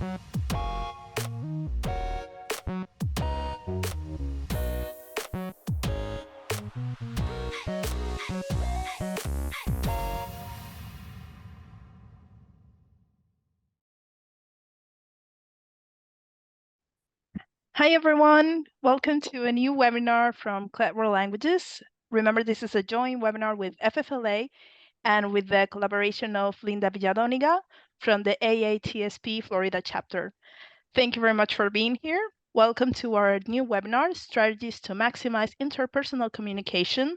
Hi everyone, welcome to a new webinar from Clever Languages. Remember, this is a joint webinar with FFLA and with the collaboration of Linda Villagóniga from the AATSP Florida chapter. Thank you very much for being here. Welcome to our new webinar, Strategies to Maximize Interpersonal Communication.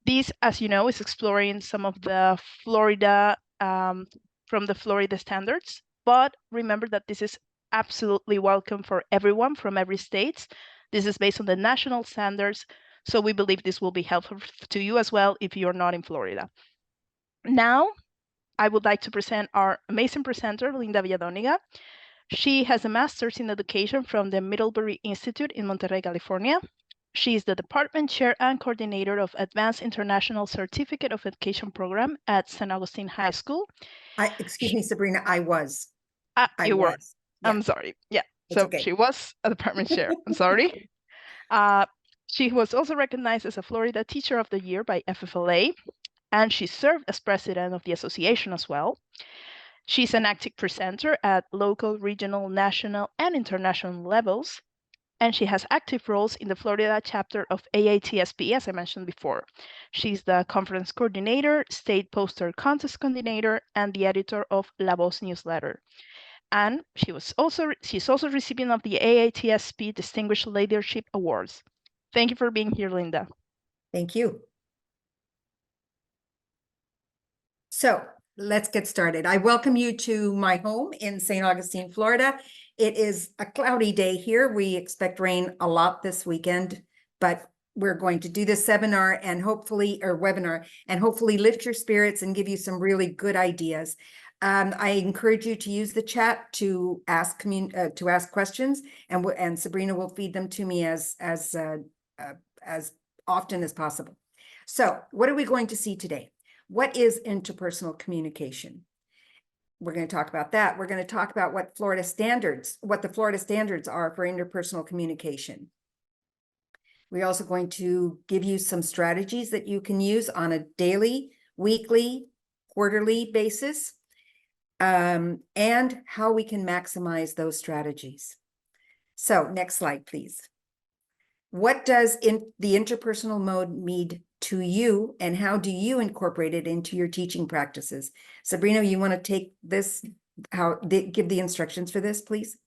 This, as you know, is exploring some of the Florida, from the Florida standards, but remember that this is absolutely welcome for everyone from every state. This is based on the national standards, so we believe this will be helpful to you as well if you're not in Florida. Now, I would like to present our amazing presenter, Linda Villagóniga. She has a master's in education from the Middlebury Institute in Monterey, California. She is the department chair and coordinator of Advanced International Certificate of Education program at St. Augustine High School. Excuse me, Sabrina, I was. You were. Yeah. I'm sorry. Yeah. It's so okay. She was a department chair. I'm sorry. She was also recognized as a Florida Teacher of the Year by FFLA, and she served as president of the association as well. She's an active presenter at local, regional, national, and international levels. And she has active roles in the Florida chapter of AATSP, as I mentioned before. She's the conference coordinator, state poster contest coordinator, and the editor of La Voz newsletter. And she's also recipient of the AATSP Distinguished Leadership Awards. Thank you for being here, Linda. Thank you. So let's get started. I welcome you to my home in St. Augustine, Florida. It is a cloudy day here. We expect rain a lot this weekend, but we're going to do this webinar and hopefully lift your spirits and give you some really good ideas. I encourage you to use the chat to ask questions, and Sabrina will feed them to me as often as possible. So, what are we going to see today? What is interpersonal communication? We're going to talk about that. We're going to talk about what the Florida standards are for interpersonal communication. We're also going to give you some strategies that you can use on a daily, weekly, quarterly basis, and how we can maximize those strategies. So next slide, please. What does the interpersonal mode mean to you, and how do you incorporate it into your teaching practices? Sabrina, you want to take this, give the instructions for this, please?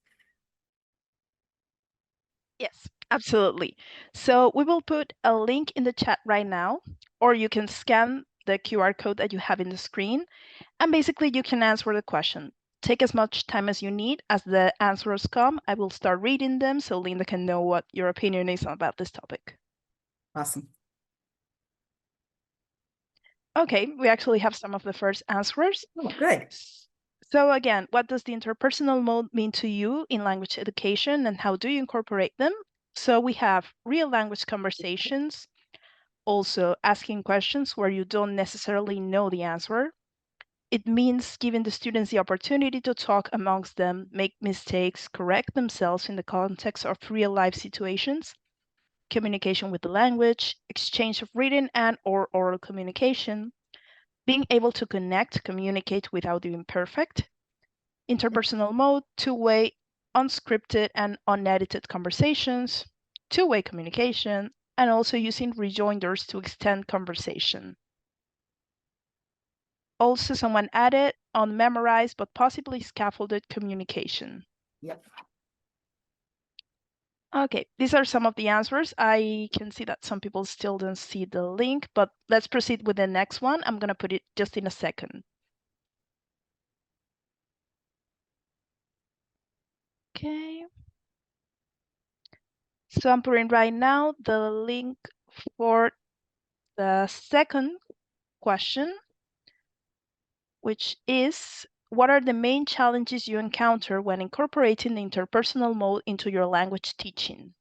Yes, absolutely. So we will put a link in the chat right now, or you can scan the QR code that you have in the screen, and basically you can answer the question. Take as much time as you need. As the answers come, I will start reading them so Linda can know what your opinion is about this topic. Awesome. Okay, we actually have some of the first answers. Oh, good. So again, what does the interpersonal mode mean to you in language education, and how do you incorporate them? So we have real language conversations, also asking questions where you don't necessarily know the answer. It means giving the students the opportunity to talk amongst them, make mistakes, correct themselves in the context of real life situations. Communication with the language, exchange of written and or oral communication, being able to communicate without being perfect. Interpersonal mode, two-way, unscripted and unedited conversations, two-way communication, and also using rejoinders to extend conversation. Also, someone added unmemorized but possibly scaffolded communication. Yep. Okay, these are some of the answers. I can see that some people still don't see the link, but let's proceed with the next one. I'm going to put it just in a second. Okay. So I'm putting right now the link for the second question, which is, what are the main challenges you encounter when incorporating the interpersonal mode into your language teaching?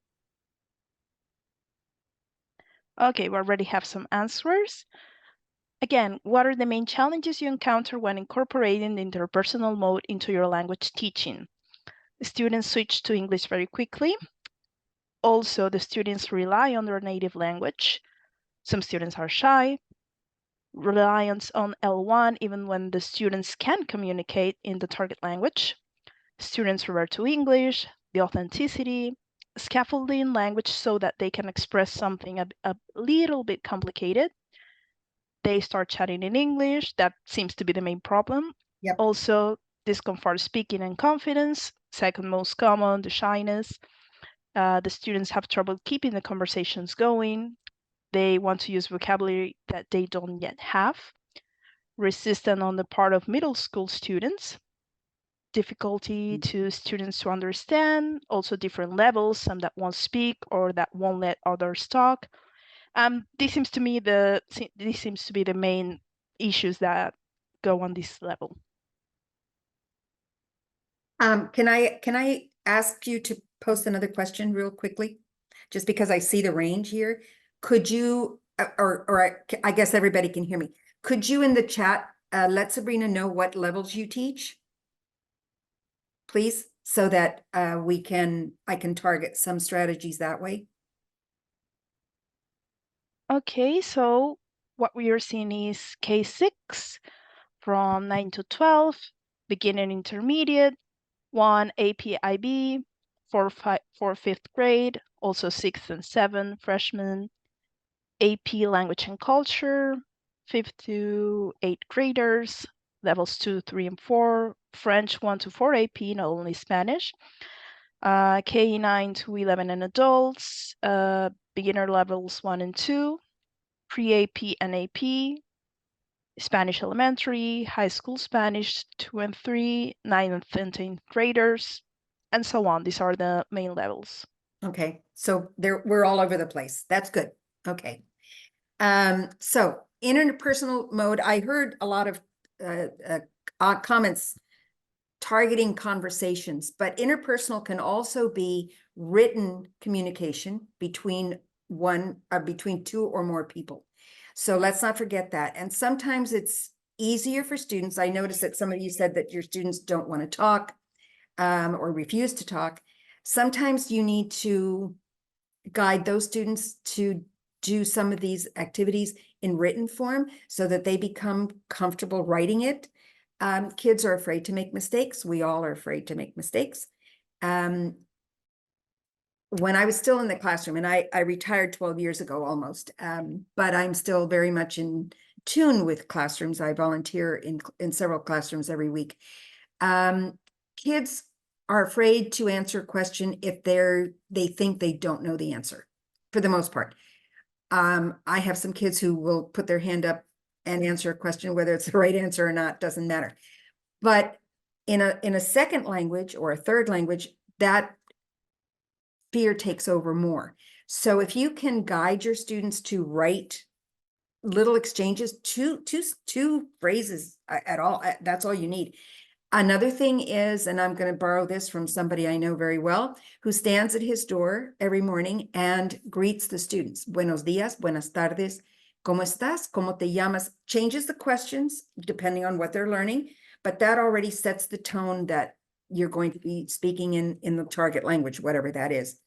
Okay, we already have some answers. Again, what are the main challenges you encounter when incorporating the interpersonal mode into your language teaching? Students switch to English very quickly. Also, the students rely on their native language. Some students are shy. Reliance on L1 even when the students can communicate in the target language. Students revert to English, the authenticity, scaffolding language so that they can express something a little bit complicated. They start chatting in English. That seems to be the main problem. Yep. Also, discomfort speaking and confidence, second most common, the shyness. The students have trouble keeping the conversations going. They want to use vocabulary that they don't yet have. Resistance on the part of middle school students. Difficulty to students to understand, also different levels, some that won't speak or that won't let others talk. This seems to be the main issues that go on this level. Can I ask you to post another question real quickly? Just because I see the range here. Could you, I guess everybody can hear me. Could you in the chat, let Sabrina know what levels you teach? Please, so that I can target some strategies that way. Okay, so what we are seeing is K6 from 9 to 12, beginner intermediate, 1 APIB, for 5th grade, also 6th and 7th freshmen, AP language and culture, 5th to 8th graders, levels 2, 3, and 4, French 1 to 4 AP, not only Spanish, K9 to 11 and adults, beginner levels 1 and 2, pre-AP and AP, Spanish elementary, high school Spanish 2 and 3, 9th and 10th graders, and so on. These are the main levels. Okay, so we're all over the place. That's good. Okay. So interpersonal mode, I heard a lot of comments targeting conversations, but interpersonal can also be written communication between between two or more people. So let's not forget that. And sometimes it's easier for students. I noticed that some of you said that your students don't want to talk or refuse to talk. Sometimes you need to guide those students to do some of these activities in written form so that they become comfortable writing it. Kids are afraid to make mistakes. We all are afraid to make mistakes. When I was still in the classroom, and I retired 12 years ago almost, but I'm still very much in tune with classrooms. I volunteer in several classrooms every week. Kids are afraid to answer a question if they think they don't know the answer, for the most part. I have some kids who will put their hand up and answer a question, whether it's the right answer or not, doesn't matter. But in a second language or a third language, that fear takes over more. So if you can guide your students to write little exchanges, two phrases at all, that's all you need. Another thing is, and I'm going to borrow this from somebody I know very well, who stands at his door every morning and greets the students. Buenos días, buenas tardes, ¿cómo estás? ¿Cómo te llamas? Changes the questions depending on what they're learning, but that already sets the tone that you're going to be speaking in the target language, whatever that is.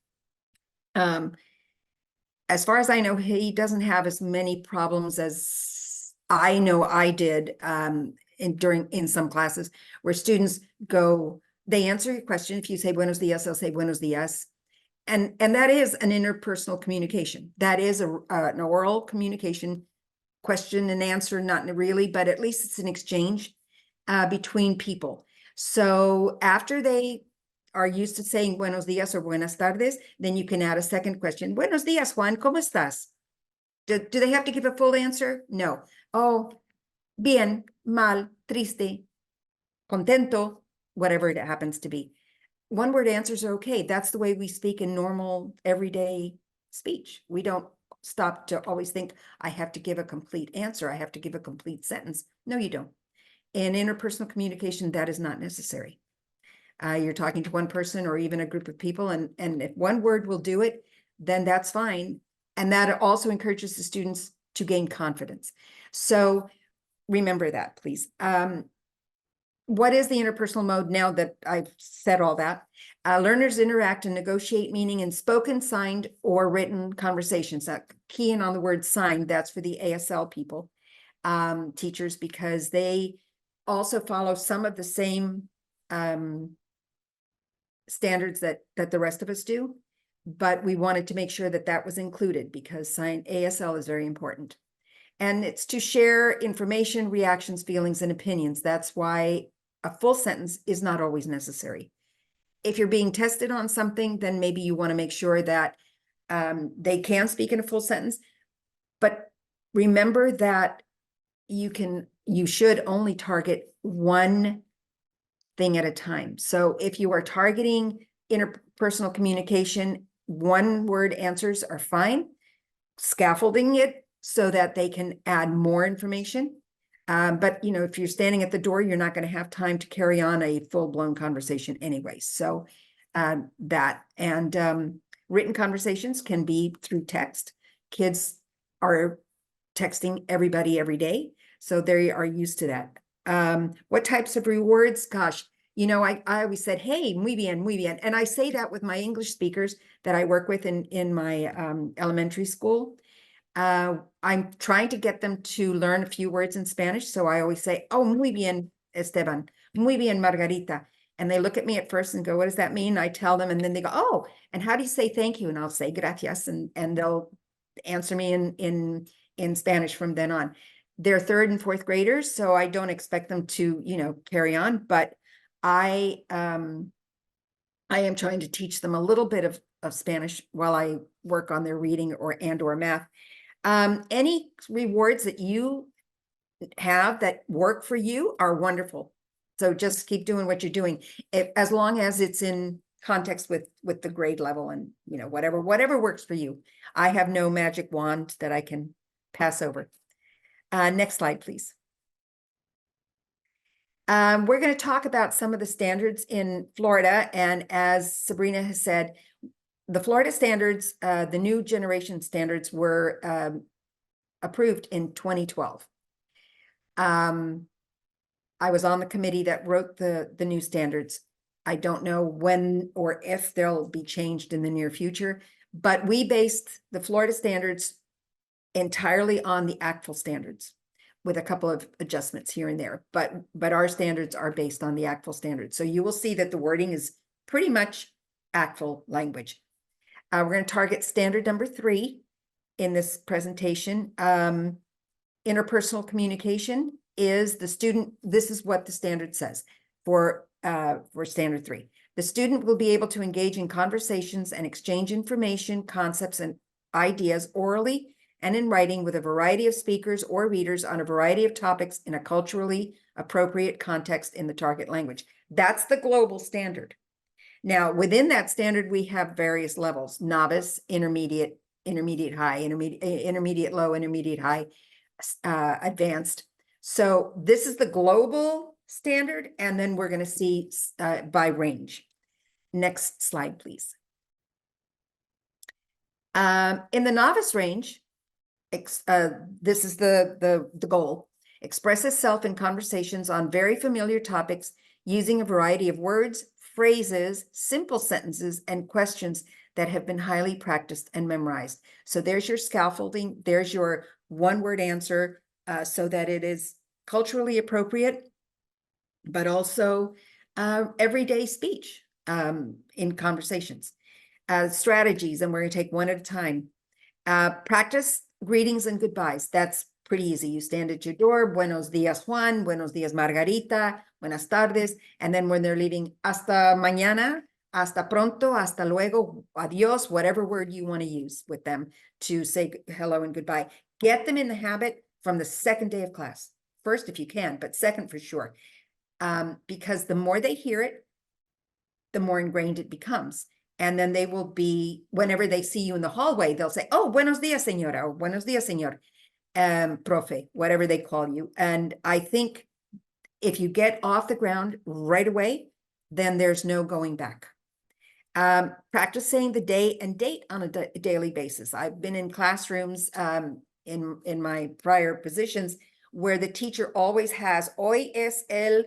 As far as I know, he doesn't have as many problems as I know I did in some classes where students they answer your question. If you say buenos dias, they'll say buenos dias. And that is an interpersonal communication. That is an oral communication, question and answer, not really, but at least it's an exchange between people. So after they are used to saying buenos dias or buenas tardes, then you can add a second question. Buenos dias, Juan, ¿cómo estás? Do they have to give a full answer? No. Oh, bien, mal, triste, contento, whatever it happens to be. One word answers are okay. That's the way we speak in normal, everyday speech. We don't stop to always think, I have to give a complete answer. I have to give a complete sentence. No, you don't. In interpersonal communication, that is not necessary. You're talking to one person or even a group of people, and if one word will do it, then that's fine. And that also encourages the students to gain confidence. So remember that, please. what is the interpersonal mode now that I've said all that? Learners interact and negotiate meaning in spoken, signed, or written conversations. That key in on the word signed, that's for the ASL people, teachers, because they also follow some of the same standards that the rest of us do. But we wanted to make sure that that was included because ASL is very important. And it's to share information, reactions, feelings, and opinions. That's why a full sentence is not always necessary. If you're being tested on something, then maybe you want to make sure that they can speak in a full sentence. But remember that you should only target one thing at a time. So if you are targeting interpersonal communication, one word answers are fine. Scaffolding it so that they can add more information. But if you're standing at the door, you're not going to have time to carry on a full-blown conversation anyway. So that and written conversations can be through text. Kids are texting everybody every day, so they are used to that. What types of rewards? Gosh, I always said, hey, muy bien, muy bien. And I say that with my English speakers that I work with in my elementary school. I'm trying to get them to learn a few words in Spanish. So I always say, oh, muy bien, Esteban, muy bien, Margarita. And they look at me at first and go, what does that mean? I tell them, and then they go, oh, and how do you say thank you? And I'll say gracias, and they'll answer me in Spanish from then on. They're third and fourth graders, so I don't expect them to, carry on, but I am trying to teach them a little bit of Spanish while I work on their reading or math. Any rewards that you have that work for you are wonderful. So just keep doing what you're doing, as long as it's in context with the grade level and whatever works for you. I have no magic wand that I can pass over. Next slide, please. We're going to talk about some of the standards in Florida, and as Sabrina has said, the Florida standards, the new generation standards, were approved in 2012. I was on the committee that wrote the new standards. I don't know when or if they'll be changed in the near future, but we based the Florida standards entirely on the ACTFL standards with a couple of adjustments here and there, but our standards are based on the ACTFL standards. So you will see that the wording is pretty much ACTFL language. We're going to target standard number 3 in this presentation. Interpersonal communication is the student. This is what the standard says for standard 3. The student will be able to engage in conversations and exchange information, concepts, and ideas orally and in writing with a variety of speakers or readers on a variety of topics in a culturally appropriate context in the target language. That's the global standard. Now, within that standard, we have various levels: novice, intermediate, intermediate high, intermediate low, intermediate high, advanced. So this is the global standard, and then we're going to see by range. Next slide, please. In the novice range, this is the goal: expresses self in conversations on very familiar topics using a variety of words, phrases, simple sentences, and questions that have been highly practiced and memorized. So there's your scaffolding, there's your one-word answer, so that it is culturally appropriate, but also everyday speech in conversations. Strategies, and we're going to take one at a time. Practice greetings and goodbyes. That's pretty easy. You stand at your door, buenos dias, Juan, buenos dias, Margarita, buenas tardes. And then when they're leaving, hasta mañana, hasta pronto, hasta luego, adios, whatever word you want to use with them to say hello and goodbye. Get them in the habit from the second day of class. First, if you can, but second for sure. Because the more they hear it, the more ingrained it becomes. And then they will be, whenever they see you in the hallway, they'll say, oh, buenos dias, señora, or buenos dias, señor, profe, whatever they call you. And I think if you get off the ground right away, then there's no going back. Practice saying the day and date on a daily basis. I've been in classrooms in my prior positions where the teacher always has, hoy es el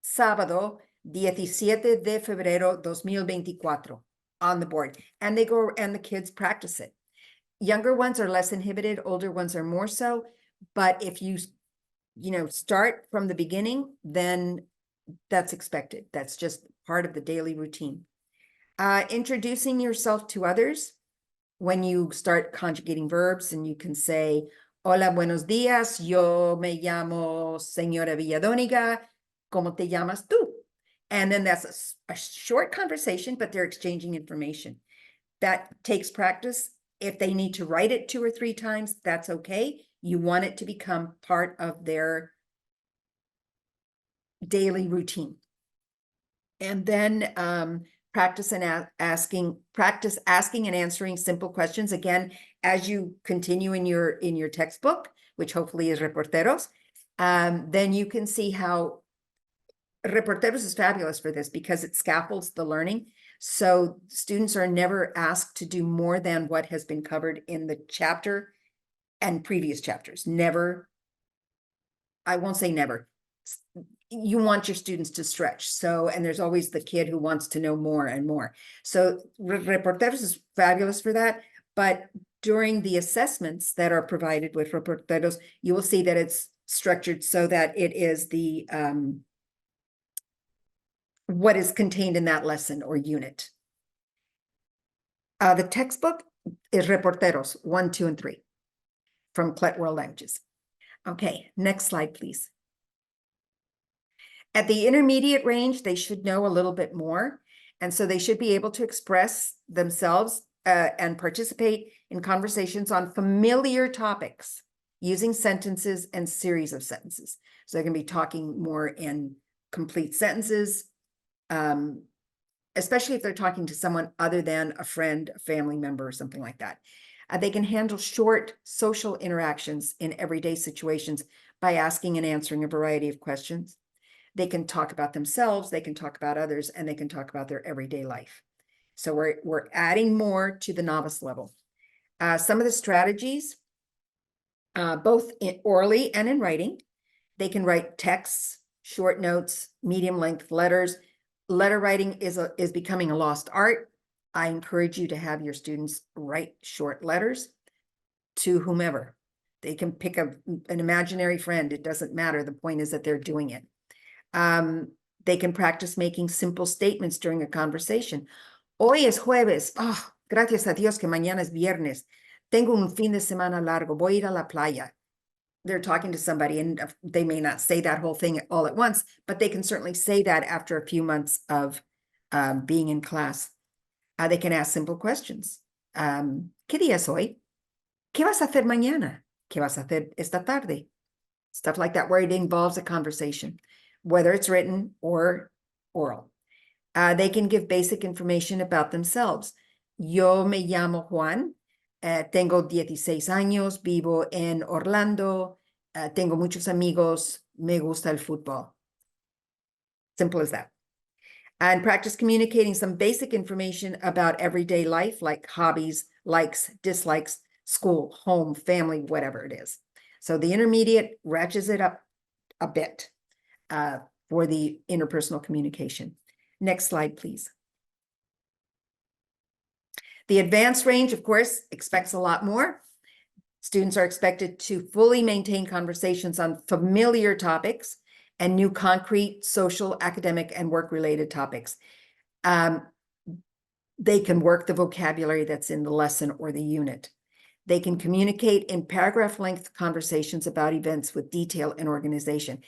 sábado 17 de febrero 2024 on the board. And they go and the kids practice it. Younger ones are less inhibited, older ones are more so. But if you start from the beginning, then that's expected. That's just part of the daily routine. Introducing yourself to others when you start conjugating verbs, and you can say, hola, buenos días, yo me llamo señora Villagóniga, ¿cómo te llamas tú? And then that's a short conversation, but they're exchanging information. That takes practice. If they need to write it 2 or 3 times, that's okay. You want it to become part of their daily routine. And then practice asking and answering simple questions. Again, as you continue in your textbook, which hopefully is Reporteros, then you can see how Reporteros is fabulous for this because it scaffolds the learning. So students are never asked to do more than what has been covered in the chapter and previous chapters. Never, I won't say never. You want your students to stretch. So, and there's always the kid who wants to know more and more. So Reporteros is fabulous for that. But during the assessments that are provided with Reporteros, you will see that it's structured so that it is the what is contained in that lesson or unit. The textbook is Reporteros 1, 2, and 3 from CLET World Languages. Okay, next slide, please. At the intermediate range, they should know a little bit more. And so they should be able to express themselves and participate in conversations on familiar topics using sentences and series of sentences. So they're going to be talking more in complete sentences, especially if they're talking to someone other than a friend, a family member, or something like that. They can handle short social interactions in everyday situations by asking and answering a variety of questions. They can talk about themselves, they can talk about others, and they can talk about their everyday life. So we're adding more to the novice level. Some of the strategies, both orally and in writing, they can write texts, short notes, medium length letters. Letter writing is becoming a lost art. I encourage you to have your students write short letters to whomever. They can pick an imaginary friend. It doesn't matter. The point is that they're doing it. They can practice making simple statements during a conversation. Hoy es jueves. Oh, gracias a Dios que mañana es viernes. Tengo un fin de semana largo. Voy a ir a la playa. They're talking to somebody, and they may not say that whole thing all at once, but they can certainly say that after a few months of being in class. They can ask simple questions. ¿Qué día es hoy? ¿Qué vas a hacer mañana? ¿Qué vas a hacer esta tarde? Stuff like that, where it involves a conversation, whether it's written or oral. They can give basic information about themselves. Yo me llamo Juan, tengo 16 años, vivo en Orlando, tengo muchos amigos, me gusta el fútbol. Simple as that. And practice communicating some basic information about everyday life, like hobbies, likes, dislikes, school, home, family, whatever it is. So the intermediate ratchets it up a bit for the interpersonal communication. Next slide, please. The advanced range, of course, expects a lot more. Students are expected to fully maintain conversations on familiar topics and new concrete, social, academic, and work-related topics. They can work the vocabulary that's in the lesson or the unit. They can communicate in paragraph-length conversations about events with detail and organization.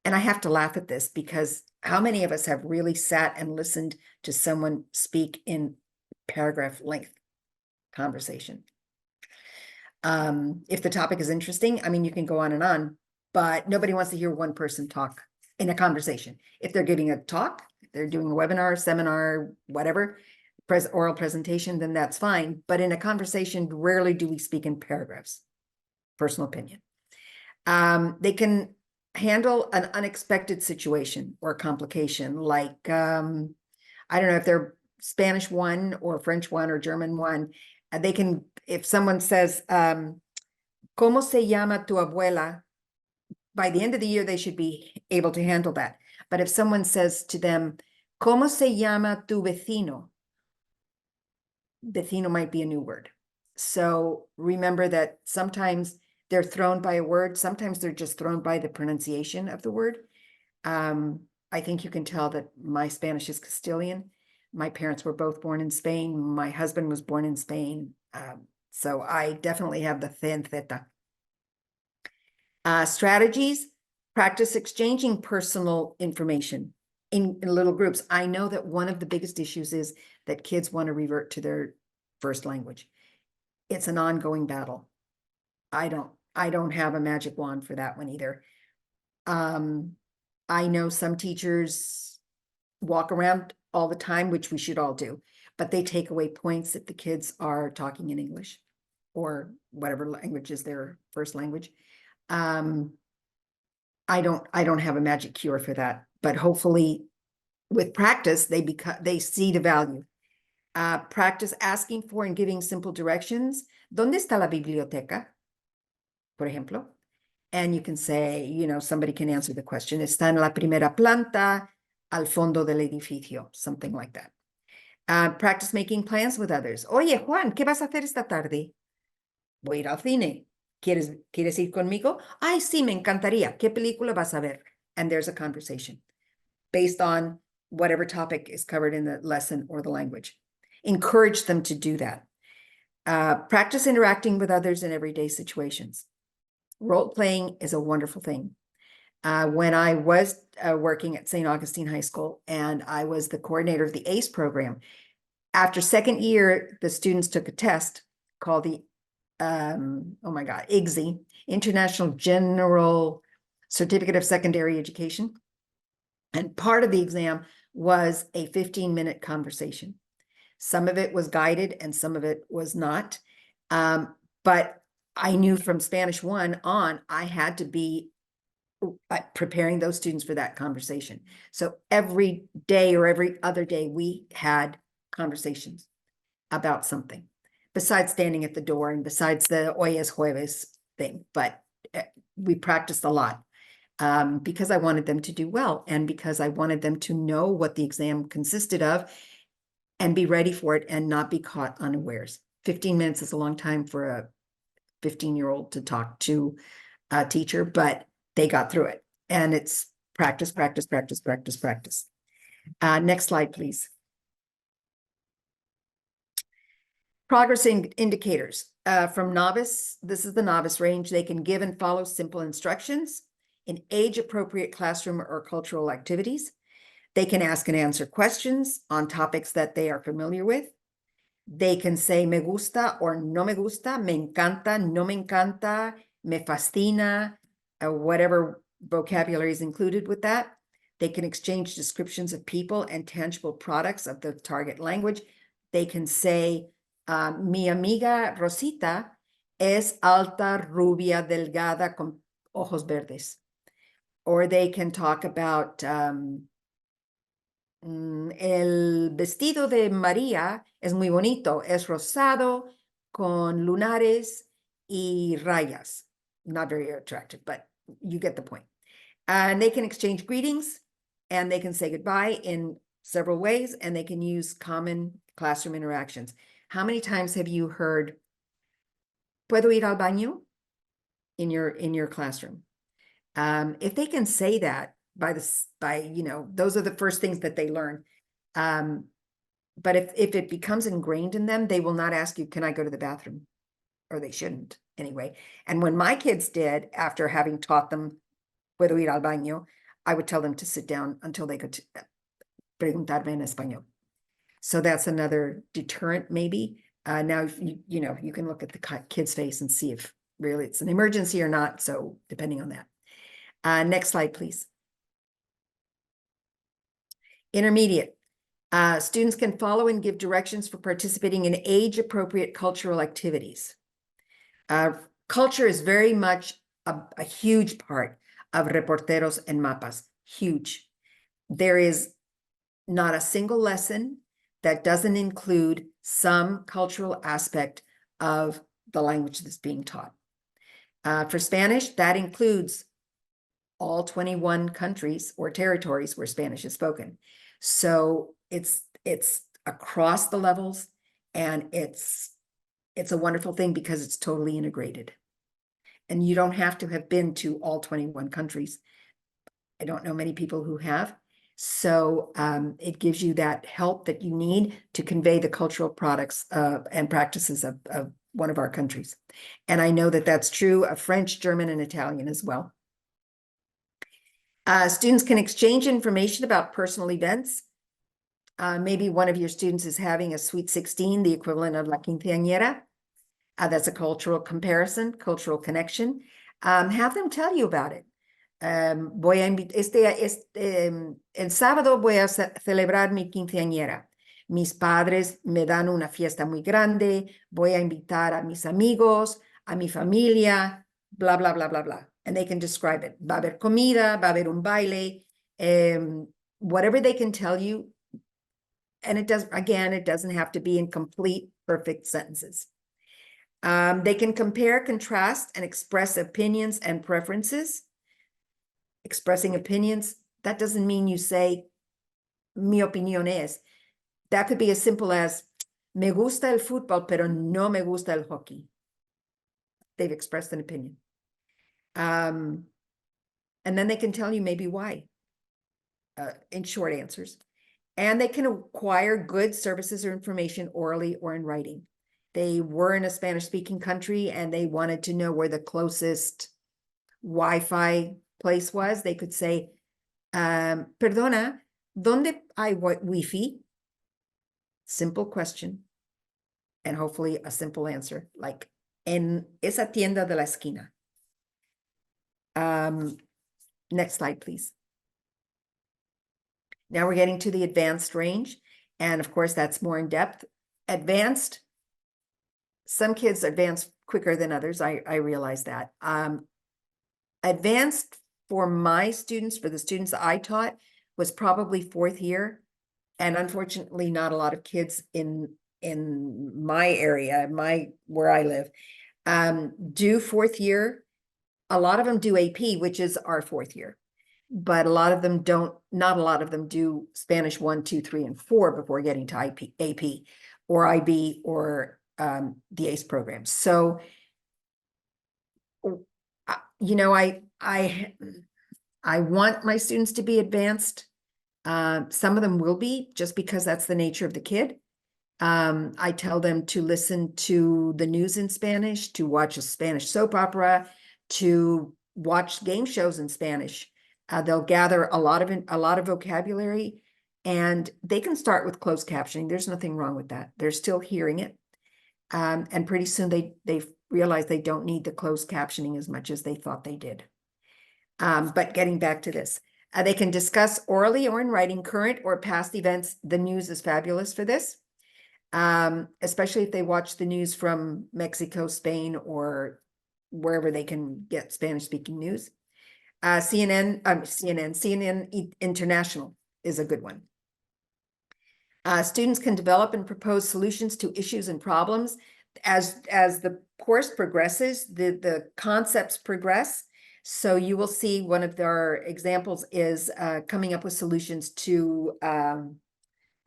And I have to laugh at this because how many of us have really sat and listened to someone speak in paragraph-length conversation? If the topic is interesting, I mean, you can go on, but nobody wants to hear one person talk in a conversation. If they're giving a talk, if they're doing a webinar, seminar, whatever, oral presentation, then that's fine. But in a conversation, rarely do we speak in paragraphs. Personal opinion. They can handle an unexpected situation or complication, like, I don't know if they're Spanish 1 or French 1 or German 1. They can, if someone says, ¿Cómo se llama tu abuela? by the end of the year, they should be able to handle that. But if someone says to them, ¿Cómo se llama tu vecino? Vecino might be a new word. So remember that sometimes they're thrown by a word. Sometimes they're just thrown by the pronunciation of the word. I think you can tell that my Spanish is Castilian. My parents were both born in Spain. My husband was born in Spain. So I definitely have the thin theta. Strategies, practice exchanging personal information in little groups. I know that one of the biggest issues is that kids want to revert to their first language. It's an ongoing battle. I don't have a magic wand for that one either. I know some teachers walk around all the time, which we should all do, but they take away points if the kids are talking in English or whatever language is their first language. I don't have a magic cure for that, but hopefully with practice, they see the value. Practice asking for and giving simple directions. ¿Dónde está la biblioteca? Por ejemplo. And you can say, somebody can answer the question. Está en la primera planta, al fondo del edificio, something like that. Practice making plans with others. Oye, Juan, ¿qué vas a hacer esta tarde? Voy a ir al cine. ¿Quieres ir conmigo? Ay, sí, me encantaría. ¿Qué película vas a ver? And there's a conversation based on whatever topic is covered in the lesson or the language. Encourage them to do that. Practice interacting with others in everyday situations. Role-playing is a wonderful thing. When I was working at St. Augustine High School and I was the coordinator of the ACE program, after second year, the students took a test called the IGSE, International General Certificate of Secondary Education. And part of the exam was a 15-minute conversation. Some of it was guided and some of it was not. But I knew from Spanish 1 on, I had to be preparing those students for that conversation. So every day or every other day, we had conversations about something besides standing at the door and besides the hoy es jueves thing. But we practiced a lot because I wanted them to do well and because I wanted them to know what the exam consisted of and be ready for it and not be caught unawares. 15 minutes is a long time for a 15-year-old to talk to a teacher, but they got through it. And it's practice, practice, practice, practice, practice. Next slide, please. Progress indicators. From novice, this is the novice range. They can give and follow simple instructions in age-appropriate classroom or cultural activities. They can ask and answer questions on topics that they are familiar with. They can say me gusta or no me gusta, me encanta, no me encanta, me fascina, whatever vocabulary is included with that. They can exchange descriptions of people and tangible products of the target language. They can say, mi amiga Rosita es alta, rubia, delgada, con ojos verdes. Or they can talk about el vestido de María es muy bonito, es rosado, con lunares y rayas. Not very attractive, but you get the point. And they can exchange greetings and they can say goodbye in several ways, and they can use common classroom interactions. How many times have you heard, ¿Puedo ir al baño? In your classroom? If they can say that those are the first things that they learn. But if it becomes ingrained in them, they will not ask you, can I go to the bathroom? Or they shouldn't anyway. And when my kids did, after having taught them ¿Puedo ir al baño?, I would tell them to sit down until they could preguntarme en español. So that's another deterrent, maybe. Now, you can look at the kid's face and see if really it's an emergency or not. So depending on that. Next slide, please. Intermediate. Students can follow and give directions for participating in age-appropriate cultural activities. Culture is very much a huge part of reporteros and mapas. Huge. There is not a single lesson that doesn't include some cultural aspect of the language that's being taught. For Spanish, that includes all 21 countries or territories where Spanish is spoken. So it's across the levels, and it's a wonderful thing because it's totally integrated. And you don't have to have been to all 21 countries. I don't know many people who have. So it gives you that help that you need to convey the cultural products and practices of one of our countries. And I know that that's true of French, German, and Italian as well. Students can exchange information about personal events. Maybe one of your students is having a Sweet 16, the equivalent of La Quinceañera. That's a cultural comparison, cultural connection. Have them tell you about it. El sábado voy a celebrar mi quinceañera. Mis padres me dan una fiesta muy grande. Voy a invitar a mis amigos, a mi familia, blah, blah, blah, blah, blah. And they can describe it. Va a haber comida, va a haber un baile, whatever they can tell you. And it doesn't have to be in complete, perfect sentences. They can compare, contrast, and express opinions and preferences. Expressing opinions, that doesn't mean you say, mi opinión es. That could be as simple as, me gusta el fútbol, pero no me gusta el hockey. They've expressed an opinion. And then they can tell you maybe why, in short answers. And they can acquire goods, services, or information orally or in writing. They were in a Spanish-speaking country and they wanted to know where the closest Wi-Fi place was. They could say, perdona, ¿dónde hay Wi-Fi? Simple question. And hopefully a simple answer, like, en esa tienda de la esquina. Next slide, please. Now we're getting to the advanced range. And of course, that's more in depth. Advanced, some kids advance quicker than others. I realize that. Advanced for my students, for the students I taught, was probably 4th year. And unfortunately, not a lot of kids in my area, where I live, do 4th year. A lot of them do AP, which is our 4th year. But a lot of them don't, not a lot of them do Spanish 1, 2, 3, and 4 before getting to AP or IB or the ACE program. So, you know, I want my students to be advanced. Some of them will be, just because that's the nature of the kid. I tell them to listen to the news in Spanish, to watch a Spanish soap opera, to watch game shows in Spanish. They'll gather a lot of vocabulary, and they can start with closed captioning. There's nothing wrong with that. They're still hearing it. And pretty soon they realize they don't need the closed captioning as much as they thought they did. But getting back to this, they can discuss orally or in writing current or past events. The news is fabulous for this, especially if they watch the news from Mexico, Spain, or wherever they can get Spanish-speaking news. CNN International is a good one. Students can develop and propose solutions to issues and problems. As the course progresses, the concepts progress. So you will see one of their examples is coming up with solutions to an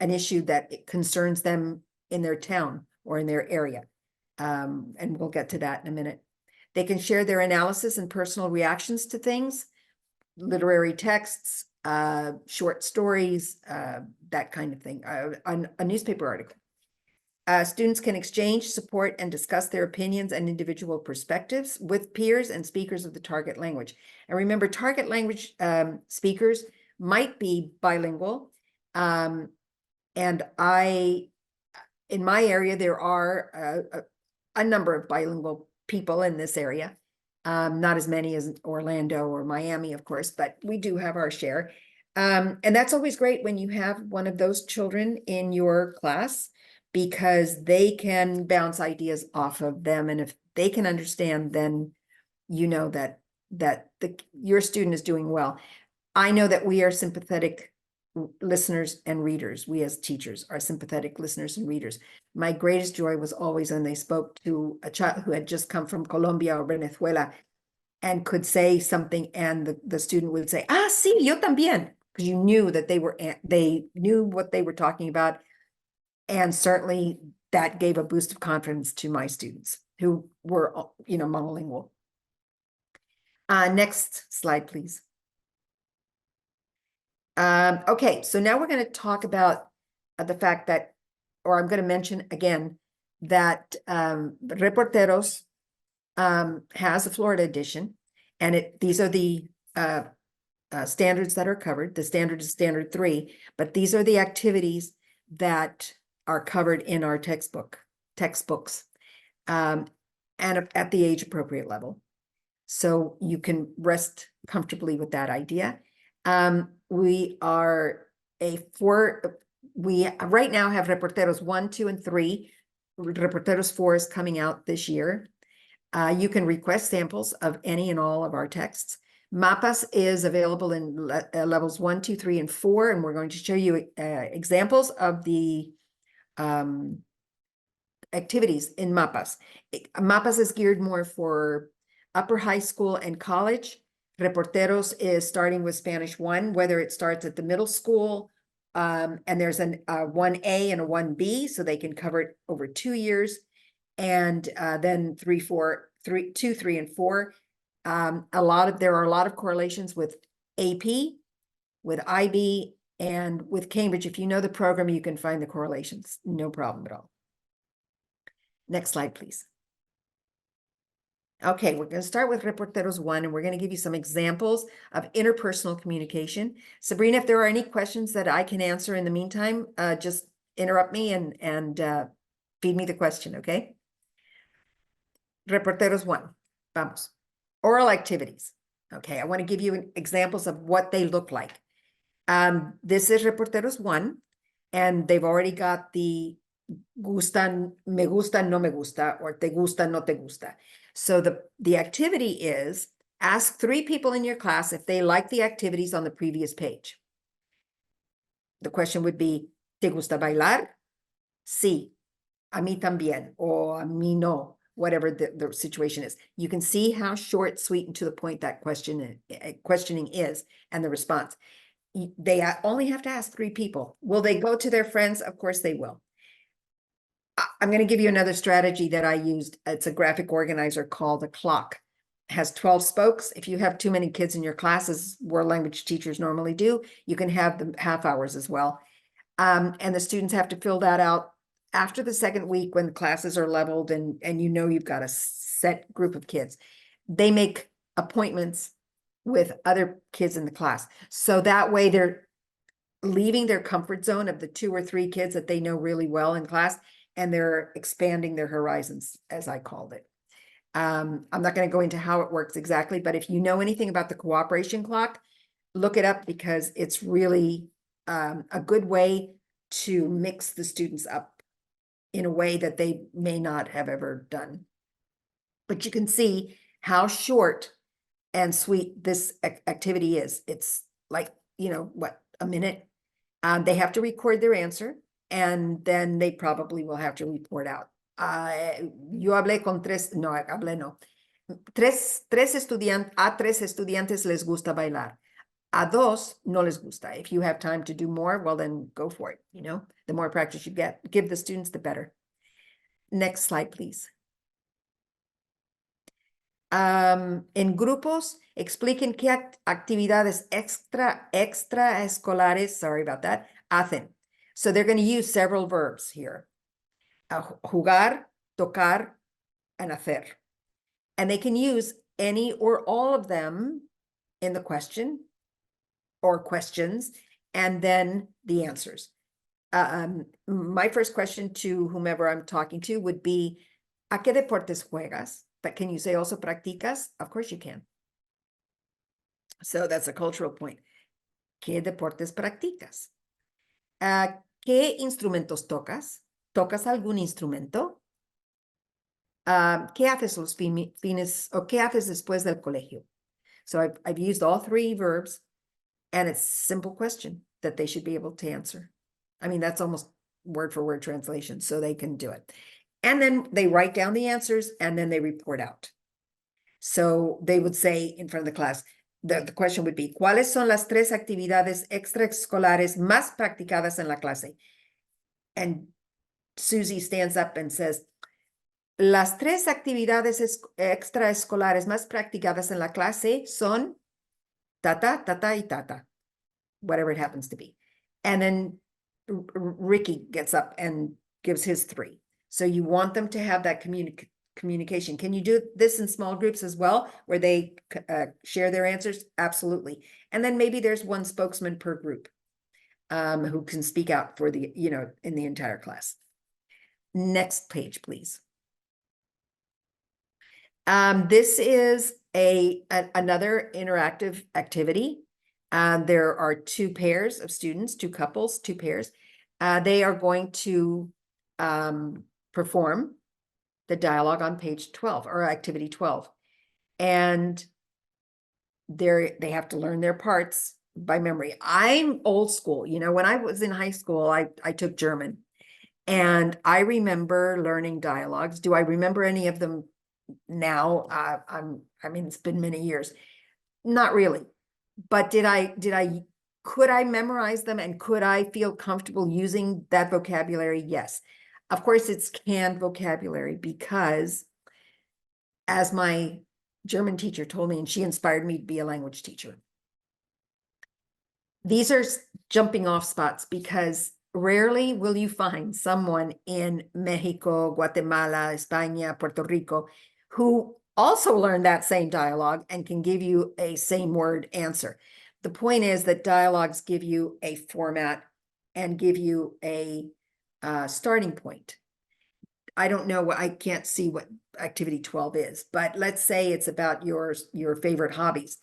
issue that concerns them in their town or in their area. And we'll get to that in a minute. They can share their analysis and personal reactions to things, literary texts, short stories, that kind of thing, a newspaper article. Students can exchange, support, and discuss their opinions and individual perspectives with peers and speakers of the target language. And remember, target language speakers might be bilingual. And in my area, there are a number of bilingual people in this area. Not as many as Orlando or Miami, of course, but we do have our share. And that's always great when you have one of those children in your class, because they can bounce ideas off of them. And if they can understand, then you know that your student is doing well. I know that we are sympathetic listeners and readers. We as teachers are sympathetic listeners and readers. My greatest joy was always when they spoke to a child who had just come from Colombia or Venezuela, and could say something, and the student would say, ah, sí, yo también, because you knew that they knew what they were talking about. And certainly that gave a boost of confidence to my students who were, monolingual. Next slide, please. Okay, so now we're going to talk about the fact that, or I'm going to mention again, that Reporteros has a Florida edition, and these are the standards that are covered. The standard is standard 3, but these are the activities that are covered in our textbooks, and at the age appropriate level. So you can rest comfortably with that idea. We right now have Reporteros 1, 2, and 3. Reporteros 4 is coming out this year. You can request samples of any and all of our texts. Mapas is available in levels 1, 2, 3, and 4, and we're going to show you examples of the activities in Mapas. Mapas is geared more for upper high school and college. Reporteros is starting with Spanish 1, whether it starts at the middle school, and there's a 1A and a 1B, so they can cover it over 2 years, and then 2, 3, and 4. There are a lot of correlations with AP, with IB, and with Cambridge. If you know the program, you can find the correlations, no problem at all. Next slide, please. Okay, we're going to start with Reporteros 1, and we're going to give you some examples of interpersonal communication. Sabrina, if there are any questions that I can answer in the meantime, just interrupt me and feed me the question, okay? Reporteros 1, vamos. Oral activities. Okay, I want to give you examples of what they look like. This is Reporteros 1, and they've already got the gustan, me gusta, no me gusta, or te gusta, no te gusta. So the activity is ask 3 people in your class if they like the activities on the previous page. The question would be, ¿te gusta bailar? Sí. A mí también, or a mí no, whatever the situation is. You can see how short, sweet, and to the point that questioning is, and the response. They only have to ask 3 people. Will they go to their friends? Of course they will. I'm going to give you another strategy that I used. It's a graphic organizer called a clock. It has 12 spokes. If you have too many kids in your classes, world language teachers normally do, you can have them half hours as well. And the students have to fill that out after the second week when the classes are leveled and you've got a set group of kids. They make appointments with other kids in the class. So that way they're leaving their comfort zone of the 2 or 3 kids that they know really well in class, and they're expanding their horizons, as I called it. I'm not going to go into how it works exactly, but if you know anything about the cooperation clock, look it up, because it's really a good way to mix the students up in a way that they may not have ever done. But you can see how short and sweet this activity is. It's like, a minute. They have to record their answer, and then they probably will have to report out. Yo hablé con 3, no, hablé no. A 3 estudiantes les gusta bailar. A 2 no les gusta. If you have time to do more, well, then go for it. The more practice you give the students, the better. Next slide, please. En grupos, expliquen qué actividades extraescolares, sorry about that, hacen. So they're going to use several verbs here. Jugar, tocar, and hacer. And they can use any or all of them in the question or questions, and then the answers. My first question to whomever I'm talking to would be, ¿a qué deportes juegas? But can you say also practicas? Of course you can. So that's a cultural point. ¿Qué deportes practicas? ¿Qué instrumentos tocas? ¿Tocas algún instrumento? ¿Qué haces los fines o qué haces después del colegio? So I've used all 3 verbs, and it's a simple question that they should be able to answer. I mean, that's almost word for word translation, so they can do it. And then they write down the answers, and then they report out. So they would say in front of the class, the question would be, ¿cuáles son las tres actividades extraescolares más practicadas en la clase? And Susie stands up and says, las tres actividades extraescolares más practicadas en la clase son tata, tata, y tata, whatever it happens to be. And then Ricky gets up and gives his three. So you want them to have that communication. Can you do this in small groups as well, where they share their answers? Absolutely. And then maybe there's one spokesman per group who can speak out for the, in the entire class. Next page, please. This is another interactive activity. There are two pairs of students, two couples, two pairs. They are going to perform the dialogue on page 12 or activity 12. And they have to learn their parts by memory. I'm old school. When I was in high school, I took German. And I remember learning dialogues. Do I remember any of them now? I mean, it's been many years. Not really. But could I memorize them and could I feel comfortable using that vocabulary? Yes. Of course, it's canned vocabulary because, as my German teacher told me, and she inspired me to be a language teacher, these are jumping off spots because rarely will you find someone in Mexico, Guatemala, España, Puerto Rico, who also learned that same dialogue and can give you a same word answer. The point is that dialogues give you a format and give you a starting point. I don't know I can't see what activity 12 is, but let's say it's about your favorite hobbies.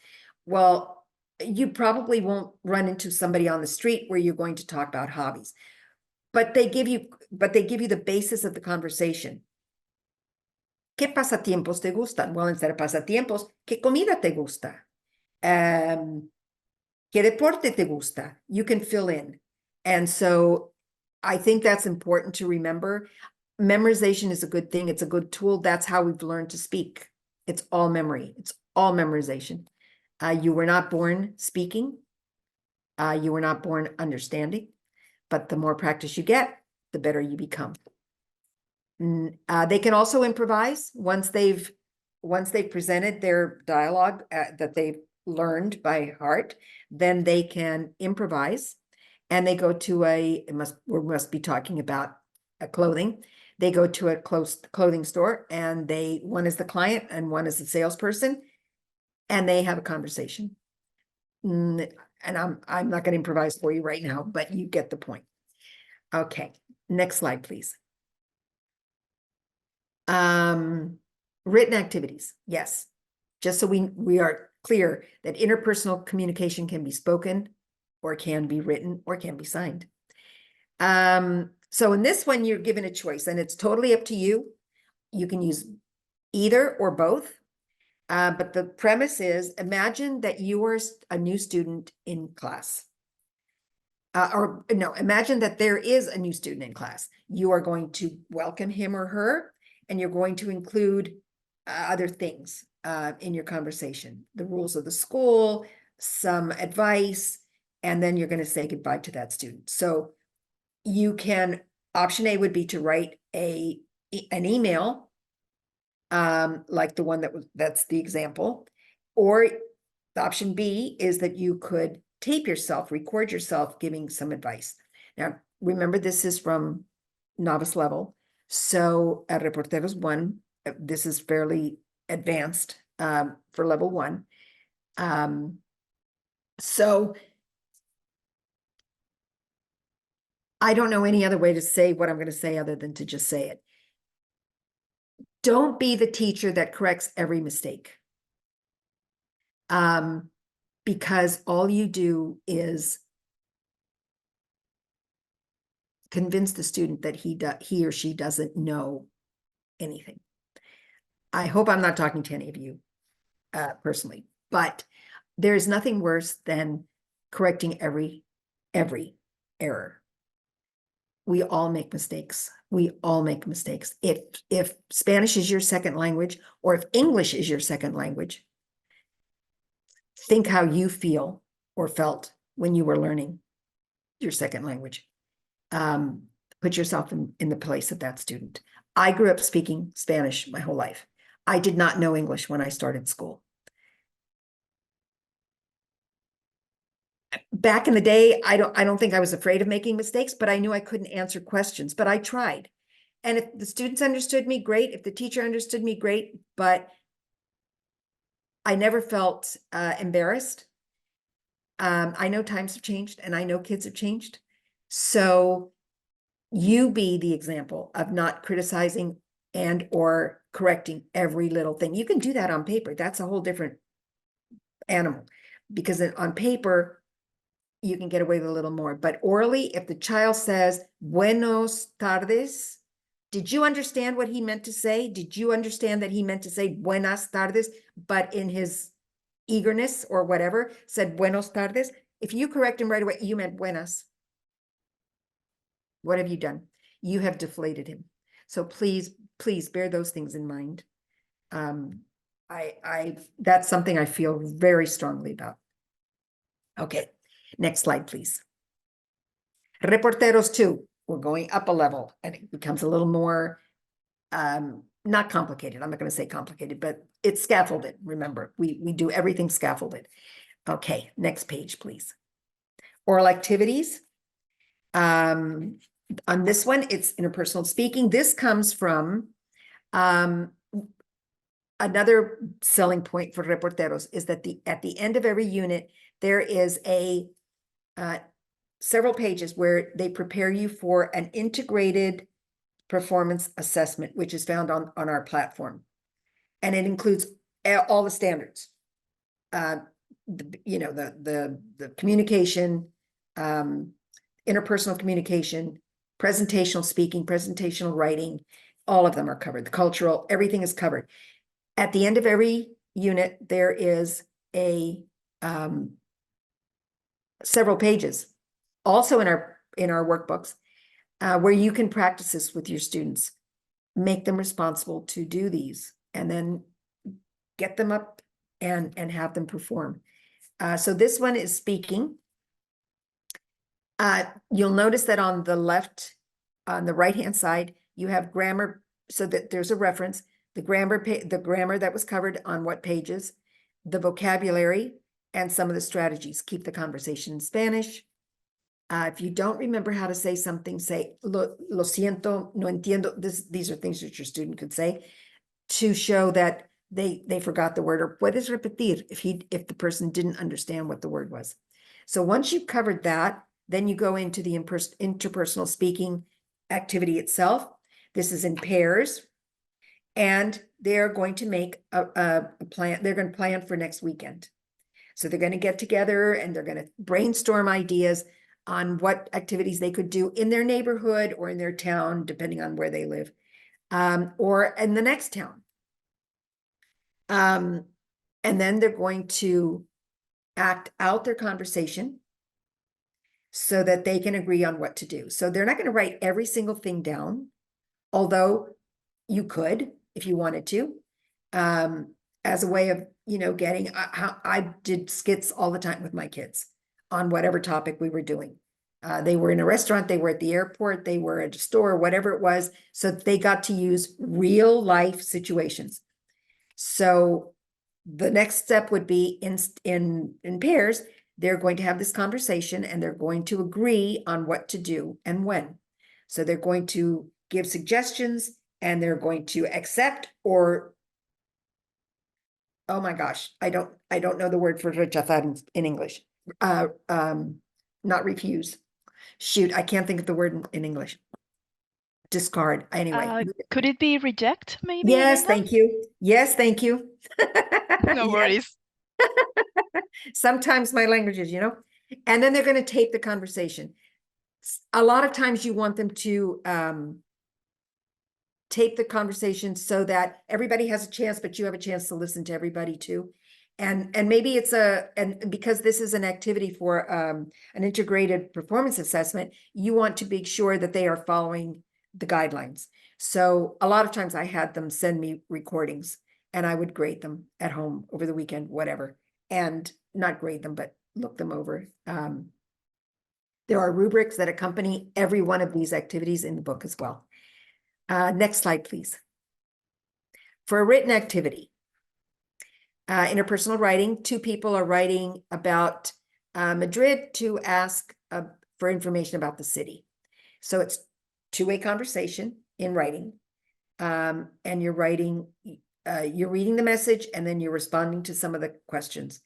Well, you probably won't run into somebody on the street where you're going to talk about hobbies, but they give you the basis of the conversation. ¿Qué pasatiempos te gustan? Well, instead of pasatiempos, ¿qué comida te gusta? ¿Qué deporte te gusta? You can fill in. And so I think that's important to remember. Memorization is a good thing. It's a good tool. That's how we've learned to speak. It's all memory. It's all memorization. You were not born speaking. You were not born understanding. But the more practice you get, the better you become. They can also improvise once they've presented their dialogue that they've learned by heart. Then they can improvise, and they go to we must be talking about clothing. They go to a clothing store, and one is the client and one is the salesperson, and they have a conversation. And I'm not going to improvise for you right now, but you get the point. Okay, next slide, please. Written activities, yes. Just so we are clear that interpersonal communication can be spoken, or can be written, or can be signed. So in this one, you're given a choice, and it's totally up to you. You can use either or both. But the premise is, imagine that you are a new student in class. Or no, imagine that there is a new student in class. You are going to welcome him or her, and you're going to include other things in your conversation, the rules of the school, some advice, and then you're going to say goodbye to that student. So you can, option A would be to write an email, like the one that's the example, or the option B is that you could tape yourself, record yourself giving some advice. Now, remember, this is from novice level. So at Reporteros 1, this is fairly advanced for level 1. So I don't know any other way to say what I'm going to say other than to just say it. Don't be the teacher that corrects every mistake. Because all you do is convince the student that he or she doesn't know anything. I hope I'm not talking to any of you personally, but there's nothing worse than correcting every error. we all make mistakes. We all make mistakes. If Spanish is your second language, or if English is your second language, think how you feel or felt when you were learning your second language. Put yourself in the place of that student. I grew up speaking Spanish my whole life. I did not know English when I started school. Back in the day, I don't think I was afraid of making mistakes, but I knew I couldn't answer questions, but I tried. And if the students understood me, great. If the teacher understood me, great. But I never felt embarrassed. I know times have changed and I know kids have changed. So you be the example of not criticizing and or correcting every little thing. You can do that on paper. That's a whole different animal, because on paper, you can get away with a little more. But orally, if the child says, buenos tardes, did you understand what he meant to say? Did you understand that he meant to say buenas tardes, but in his eagerness or whatever, said buenos tardes? If you correct him right away, you meant buenas. What have you done? You have deflated him. So please, please bear those things in mind. That's something I feel very strongly about. Okay, next slide, please. Reporteros 2, we're going up a level and it becomes a little more, not complicated. I'm not going to say complicated, but it's scaffolded. Remember, we do everything scaffolded. Okay, next page, please. Oral activities. On this one, it's interpersonal speaking. This comes from another selling point for reporteros is that at the end of every unit, there is a several pages where they prepare you for an integrated performance assessment, which is found on our platform. And it includes all the standards. The communication, interpersonal communication, presentational speaking, presentational writing, all of them are covered. The cultural, everything is covered. At the end of every unit, there is several pages, also in our workbooks, where you can practice this with your students, make them responsible to do these, and then get them up and have them perform. So this one is speaking. You'll notice that on the left, on the right-hand side, you have grammar, so that there's a reference, the grammar that was covered on what pages, the vocabulary, and some of the strategies. Keep the conversation in Spanish. If you don't remember how to say something, say, lo siento, no entiendo. These are things that your student could say to show that they forgot the word, or puedes repetir if the person didn't understand what the word was. So once you've covered that, then you go into the interpersonal speaking activity itself. This is in pairs, and they're going to make a plan. They're going to plan for next weekend. So they're going to get together and they're going to brainstorm ideas on what activities they could do in their neighborhood or in their town, depending on where they live, or in the next town. And then they're going to act out their conversation so that they can agree on what to do. So they're not going to write every single thing down, although you could if you wanted to, as a way of, getting how I did skits all the time with my kids on whatever topic we were doing. They were in a restaurant, they were at the airport, they were at a store, whatever it was. So they got to use real life situations. So the next step would be in pairs, they're going to have this conversation and they're going to agree on what to do and when. So they're going to give suggestions and they're going to accept or, oh my gosh, I don't know the word for rechazar in English. Not refuse. Shoot, I can't think of the word in English. Discard. Anyway. Could it be reject, maybe? Yes, thank you. Yes, thank you. No worries. Sometimes my languages, and then they're going to tape the conversation. A lot of times you want them to tape the conversation so that everybody has a chance, but you have a chance to listen to everybody too. And maybe it's and because this is an activity for an integrated performance assessment, you want to be sure that they are following the guidelines. So a lot of times I had them send me recordings and I would grade them at home over the weekend, whatever, and not grade them, but look them over. There are rubrics that accompany every one of these activities in the book as well. Next slide, please. For a written activity, interpersonal writing, two people are writing about Madrid to ask for information about the city. So it's two-way conversation in writing, and you're writing, you're reading the message, and then you're responding to some of the questions.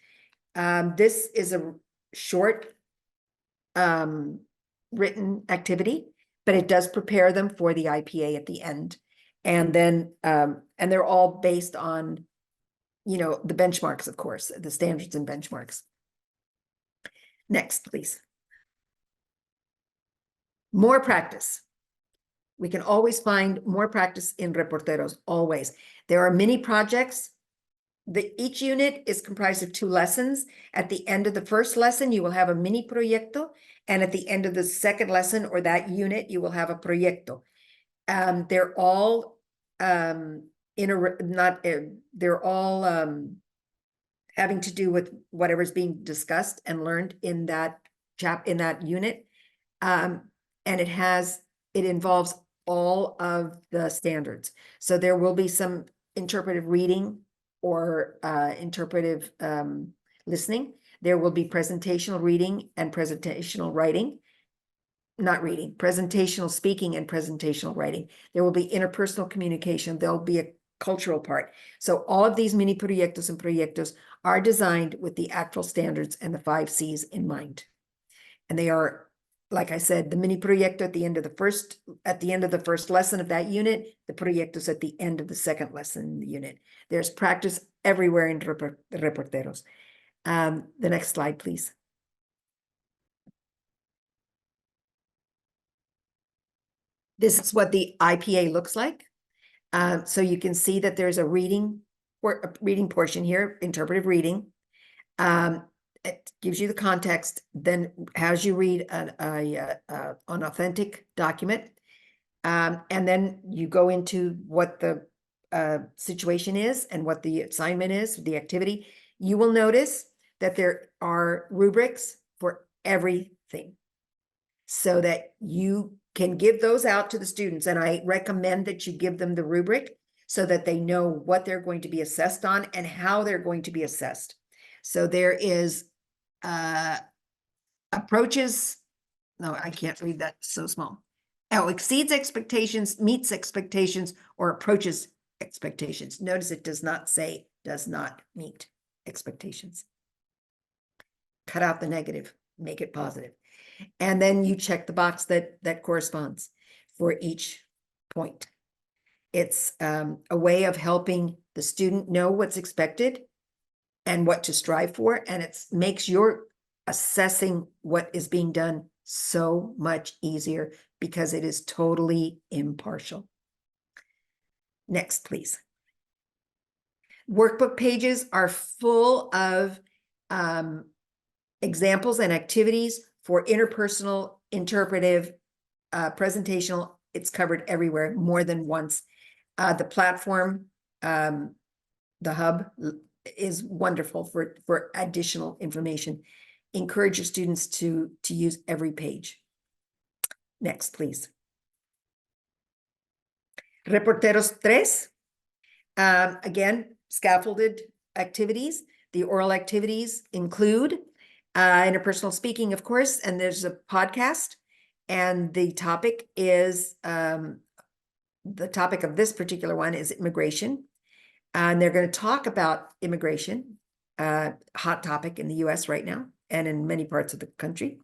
This is a short written activity, but it does prepare them for the IPA at the end. And then, and they're all based on, you know, the benchmarks, of course, the standards and benchmarks. Next, please. More practice. We can always find more practice in Reporteros, always. There are mini projects. Each unit is comprised of 2 lessons. At the end of the first lesson, you will have a mini proyecto, and at the end of the second lesson or that unit, you will have a proyecto. They're all they're all having to do with whatever's being discussed and learned in that unit, and it involves all of the standards. So there will be some interpretive reading or interpretive listening. There will be presentational reading and presentational writing. Not reading, presentational speaking and presentational writing. There will be interpersonal communication. There'll be a cultural part. So all of these mini proyectos and proyectos are designed with the actual standards and the 5 C's in mind. And they are, like I said, the mini proyecto at the end of the first lesson of that unit, the proyectos at the end of the second lesson in the unit. There's practice everywhere in Reporteros. The next slide, please. This is what the IPA looks like. So you can see that there's a reading portion here, interpretive reading. It gives you the context, then has you read an authentic document. And then you go into what the situation is and what the assignment is, the activity. You will notice that there are rubrics for everything so that you can give those out to the students. And I recommend that you give them the rubric so that they know what they're going to be assessed on and how they're going to be assessed. So there is approaches. No, I can't read that, so small. Oh, exceeds expectations, meets expectations, or approaches expectations. Notice it does not say does not meet expectations. Cut out the negative, make it positive. And then you check the box that corresponds for each point. It's a way of helping the student know what's expected and what to strive for. And it makes your assessing what is being done so much easier because it is totally impartial. Next, please. Workbook pages are full of examples and activities for interpersonal, interpretive, presentational. It's covered everywhere more than once. The platform, the hub is wonderful for additional information. Encourage your students to use every page. Next, please. Reporteros 3. Again, scaffolded activities. The oral activities include interpersonal speaking, of course, and there's a podcast. And the topic is, the topic of this particular one is immigration. And they're going to talk about immigration, hot topic in the US right now and in many parts of the country.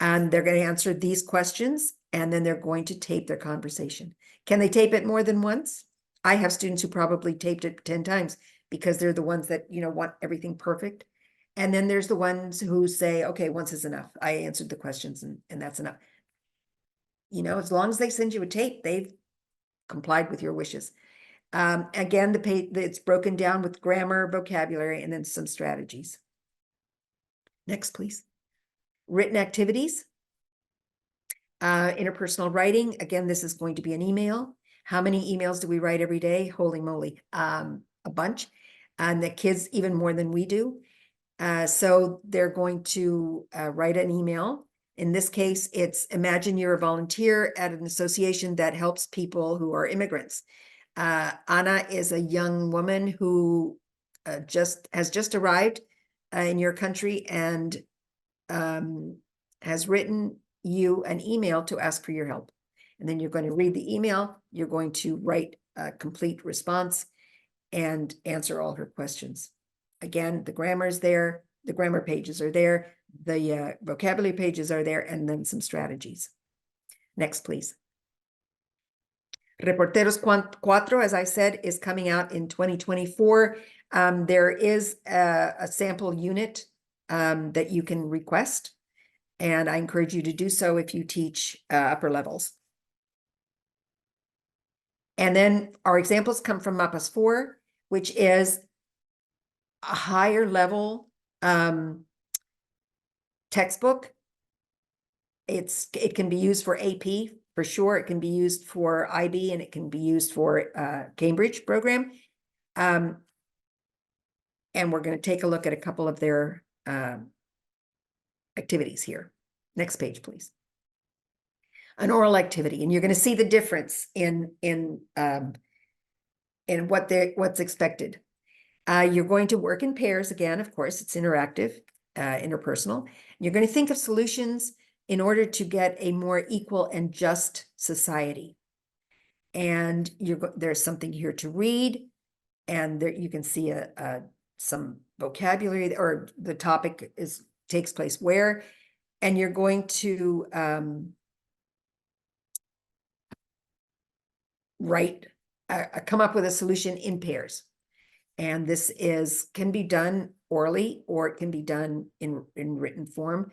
And they're going to answer these questions, and then they're going to tape their conversation. Can they tape it more than once? I have students who probably taped it 10 times because they're the ones that, you know, want everything perfect. And then there's the ones who say, okay, once is enough. I answered the questions and that's enough. You know, as long as they send you a tape, they've complied with your wishes. Again, the page, it's broken down with grammar, vocabulary, and then some strategies. Next, please. Written activities. Interpersonal writing. Again, this is going to be an email. How many emails do we write every day? Holy moly, a bunch. And the kids even more than we do. So they're going to write an email. In this case, it's imagine you're a volunteer at an association that helps people who are immigrants. Anna is a young woman who has just arrived in your country and has written you an email to ask for your help. And then you're going to read the email. You're going to write a complete response and answer all her questions. Again, the grammar is there. The grammar pages are there. The vocabulary pages are there, and then some strategies. Next, please. Reporteros Cuatro, as I said, is coming out in 2024. There is a sample unit that you can request, and I encourage you to do so if you teach upper levels. And then our examples come from Mapas 4, which is a higher level textbook. It can be used for AP for sure. It can be used for IB, and it can be used for Cambridge program. And we're going to take a look at a couple of their activities here. Next page, please. An oral activity, and you're going to see the difference in what's expected. You're going to work in pairs again. Of course, it's interactive, interpersonal. You're going to think of solutions in order to get a more equal and just society. And there's something here to read, and there you can see some vocabulary, or the topic takes place where, and you're going to come up with a solution in pairs. And this can be done orally, or it can be done in written form.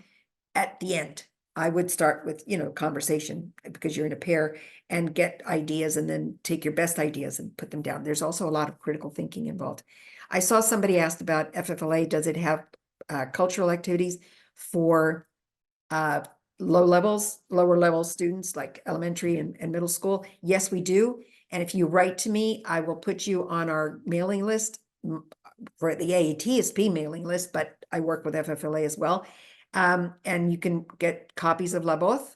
At the end, I would start with, conversation, because you're in a pair, and get ideas, and then take your best ideas and put them down. There's also a lot of critical thinking involved. I saw somebody asked about FFLA. Does it have cultural activities for lower level students like elementary and middle school? Yes, we do. And if you write to me, I will put you on our mailing list for the AETSP mailing list, but I work with FFLA as well. And you can get copies of La Voz,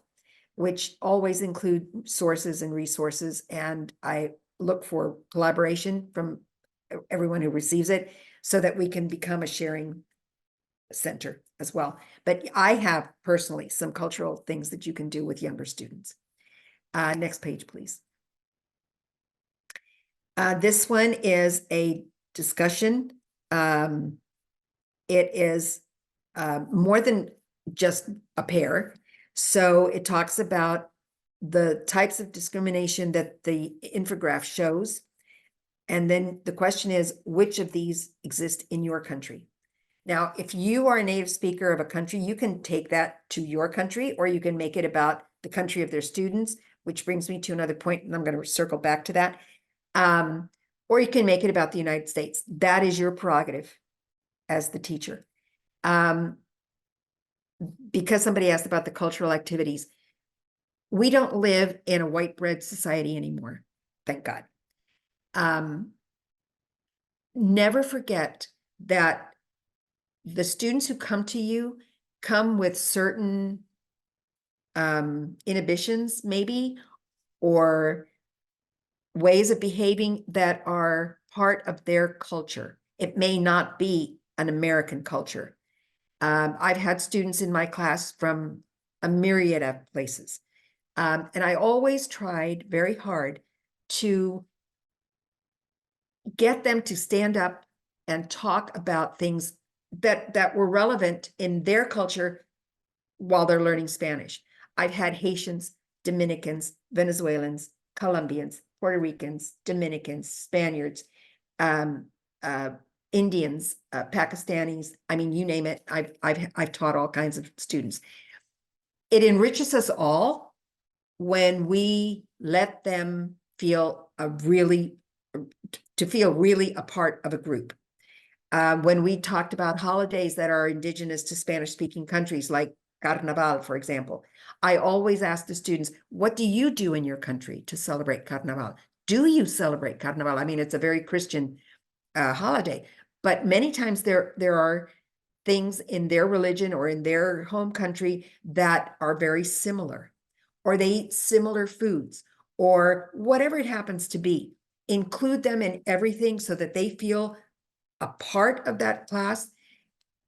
which always include sources and resources. And I look for collaboration from everyone who receives it, so that we can become a sharing center as well. But I have personally some cultural things that you can do with younger students. Next page, please. This one is a discussion. It is more than just a pair. So it talks about the types of discrimination that the infograph shows. And then the question is, which of these exist in your country? Now, if you are a native speaker of a country, you can take that to your country, or you can make it about the country of their students, which brings me to another point, and I'm going to circle back to that. Or you can make it about the United States. That is your prerogative as the teacher. Because somebody asked about the cultural activities, we don't live in a white bread society anymore, thank God. Never forget that the students who come to you come with certain inhibitions, maybe, or ways of behaving that are part of their culture. It may not be an American culture. I've had students in my class from a myriad of places. And I always tried very hard to get them to stand up and talk about things that were relevant in their culture while they're learning Spanish. I've had Haitians, Dominicans, Venezuelans, Colombians, Puerto Ricans, Dominicans, Spaniards, Indians, Pakistanis. I mean, you name it. I've taught all kinds of students. It enriches us all when we let them feel a really to feel really a part of a group. When we talked about holidays that are indigenous to Spanish-speaking countries, like Carnaval, for example, I always ask the students, what do you do in your country to celebrate Carnaval? Do you celebrate Carnaval? I mean, it's a very Christian holiday, but many times there are things in their religion or in their home country that are very similar, or they eat similar foods, or whatever it happens to be. Include them in everything so that they feel a part of that class.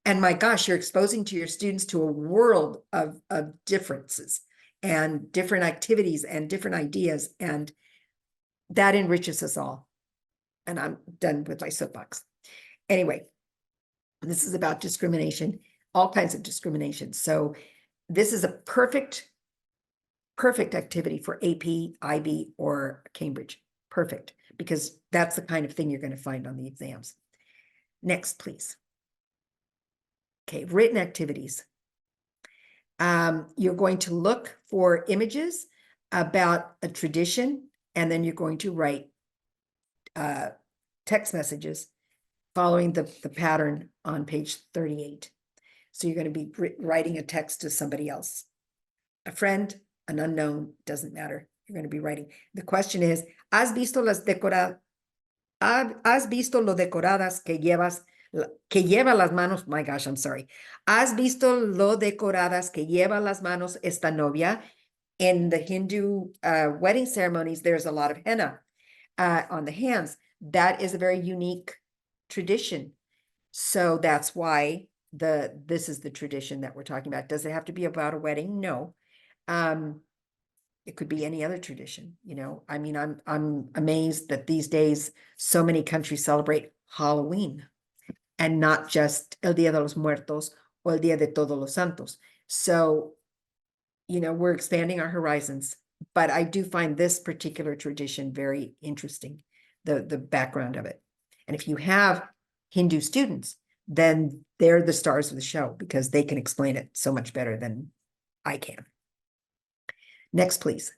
And my gosh, you're exposing to your students to a world of differences and different activities and different ideas, and that enriches us all. And I'm done with my soapbox. Anyway, this is about discrimination, all kinds of discrimination. So this is a perfect activity for AP, IB, or Cambridge. Perfect, because that's the kind of thing you're going to find on the exams. Next, please. Okay, written activities. You're going to look for images about a tradition, and then you're going to write text messages following the pattern on page 38. So you're going to be writing a text to somebody else, a friend, an unknown, doesn't matter. You're going to be writing. The question is, ¿has visto lo decoradas que lleva las manos? My gosh, I'm sorry. ¿Has visto lo decoradas que lleva las manos esta novia? In the Hindu wedding ceremonies, there's a lot of henna on the hands. That is a very unique tradition. So that's why this is the tradition that we're talking about. Does it have to be about a wedding? No. It could be any other tradition, you know. I mean, I'm amazed that these days so many countries celebrate Halloween and not just El Día de los Muertos or El Día de Todos los Santos. So, you know, we're expanding our horizons, but I do find this particular tradition very interesting, the background of it. And if you have Hindu students, then they're the stars of the show because they can explain it so much better than I can. Next, please.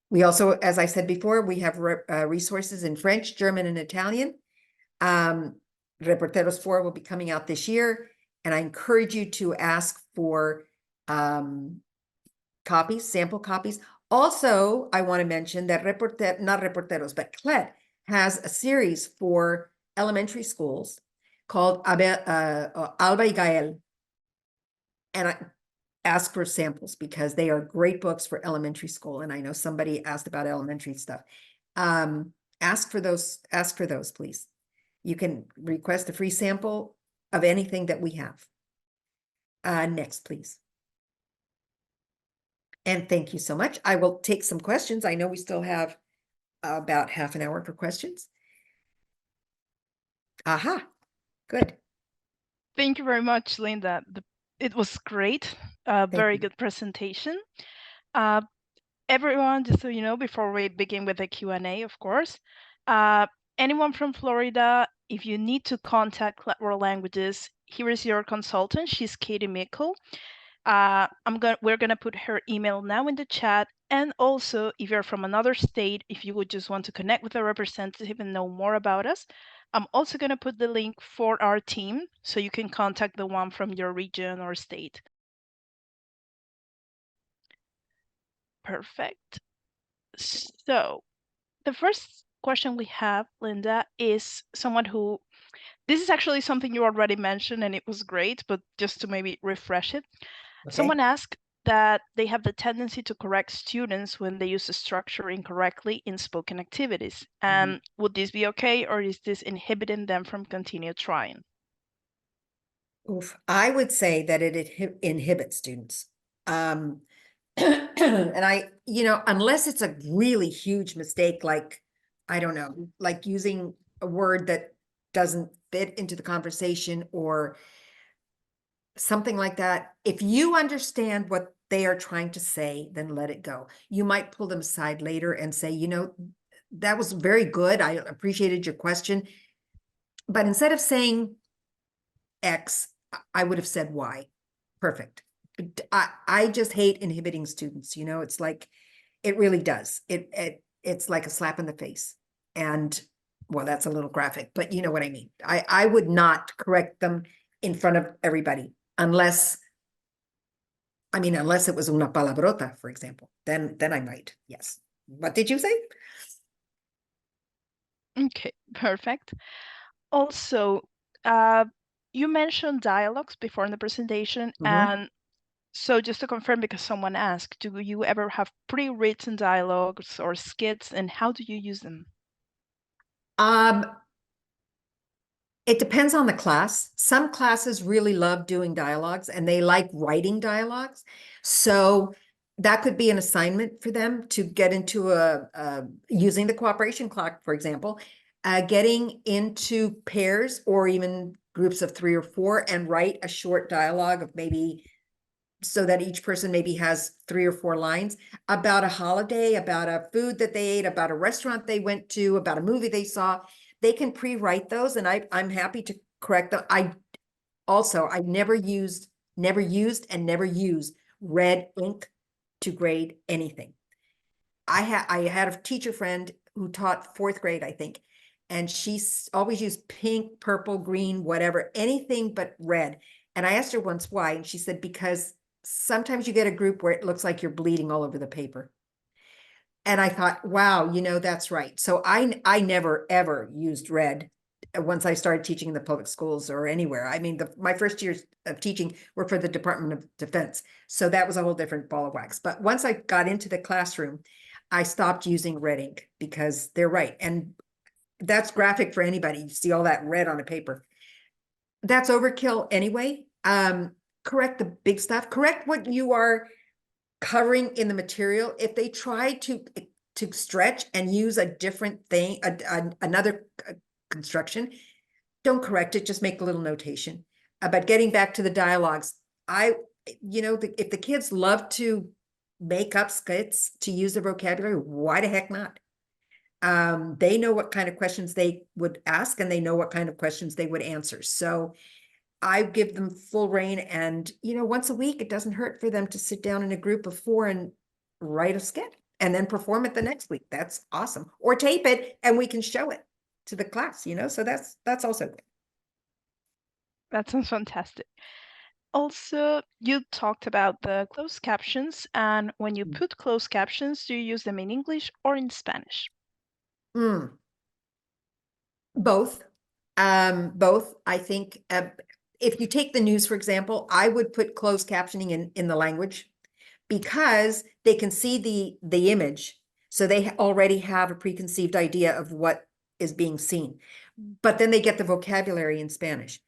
We also, as I said before, we have resources in French, German, and Italian. Reporteros 4 will be coming out this year, and I encourage you to ask for copies, sample copies. Also, I want to mention that not Reporteros, but CLET has a series for elementary schools called Alba y Gael. And I ask for samples because they are great books for elementary school. And I know somebody asked about elementary stuff. Ask for those, please. You can request a free sample of anything that we have. Next, please. And thank you so much. I will take some questions. I know we still have about half an hour for questions. Aha, good. Thank you very much, Linda. It was great. Very good presentation. Everyone, just so you know, before we begin with the Q&A, of course, anyone from Florida, if you need to contact World Languages, here is your consultant. She's Katie Mickle. We're gonna put her email now in the chat. And also, if you're from another state, if you would just want to connect with a representative and know more about us, I'm also gonna put the link for our team so you can contact the one from your region or state. Perfect. So the first question we have, Linda, is someone who, this is actually something you already mentioned and it was great, but just to maybe refresh it. Okay. Someone asked that they have the tendency to correct students when they use the structure incorrectly in spoken activities. And would this be okay, or is this inhibiting them from continue trying? Oof, I would say that it inhibits students. And I, you know, unless it's a really huge mistake, like, I don't know, like using a word that doesn't fit into the conversation or something like that. If you understand what they are trying to say, then let it go. You might pull them aside later and say, you know, that was very good. I appreciated your question. But instead of saying X, I would have said Y. Perfect. I just hate inhibiting students, you know. It's like, it really does. It it's like a slap in the face. And well, that's a little graphic, but you know what I mean. I would not correct them in front of everybody unless it was una palabrota, for example, then I might, yes. What did you say? Okay, perfect. Also, you mentioned dialogues before in the presentation, and so just to confirm, because someone asked, do you ever have pre-written dialogues or skits, and how do you use them? It depends on the class. Some classes really love doing dialogues and they like writing dialogues. So that could be an assignment for them to get into using the cooperation clock, for example, getting into pairs or even groups of 3 or 4 and write a short dialogue of maybe so that each person maybe has 3 or 4 lines about a holiday, about a food that they ate, about a restaurant they went to, about a movie they saw. They can pre-write those, and I'm happy to correct them. I never used and never use red ink to grade anything. I had a teacher friend who taught 4th grade, I think, and she's always used pink, purple, green, whatever, anything but red. And I asked her once why, and she said, because sometimes you get a group where it looks like you're bleeding all over the paper. And I thought, wow, that's right. So I never, ever used red once I started teaching in the public schools or anywhere. I mean, my first years of teaching were for the Department of Defense. So that was a whole different ball of wax. But once I got into the classroom, I stopped using red ink because they're right. And that's graphic for anybody. You see all that red on a paper. That's overkill anyway. Correct the big stuff. Correct what you are covering in the material. If they try to stretch and use a different thing, another construction, don't correct it, just make a little notation. But getting back to the dialogues, if the kids love to make up skits to use their vocabulary, why the heck not? They know what kind of questions they would ask and they know what kind of questions they would answer. So I give them full reign, and once a week, it doesn't hurt for them to sit down in a group of 4 and write a skit and then perform it the next week. That's awesome. Or tape it and we can show it to the class, so that's also good. That sounds fantastic. Also, you talked about the closed captions, and when you put closed captions, do you use them in English or in Spanish? Both. Both. I think if you take the news, for example, I would put closed captioning in the language because they can see the image. So they already have a preconceived idea of what is being seen. But then they get the vocabulary in Spanish.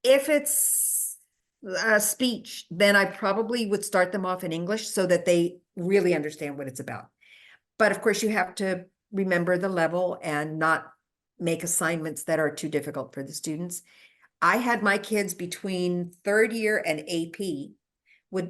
If it's a speech, then I probably would start them off in English so that they really understand what it's about. But of course, you have to remember the level and not make assignments that are too difficult for the students. I had my kids between 3rd year and AP,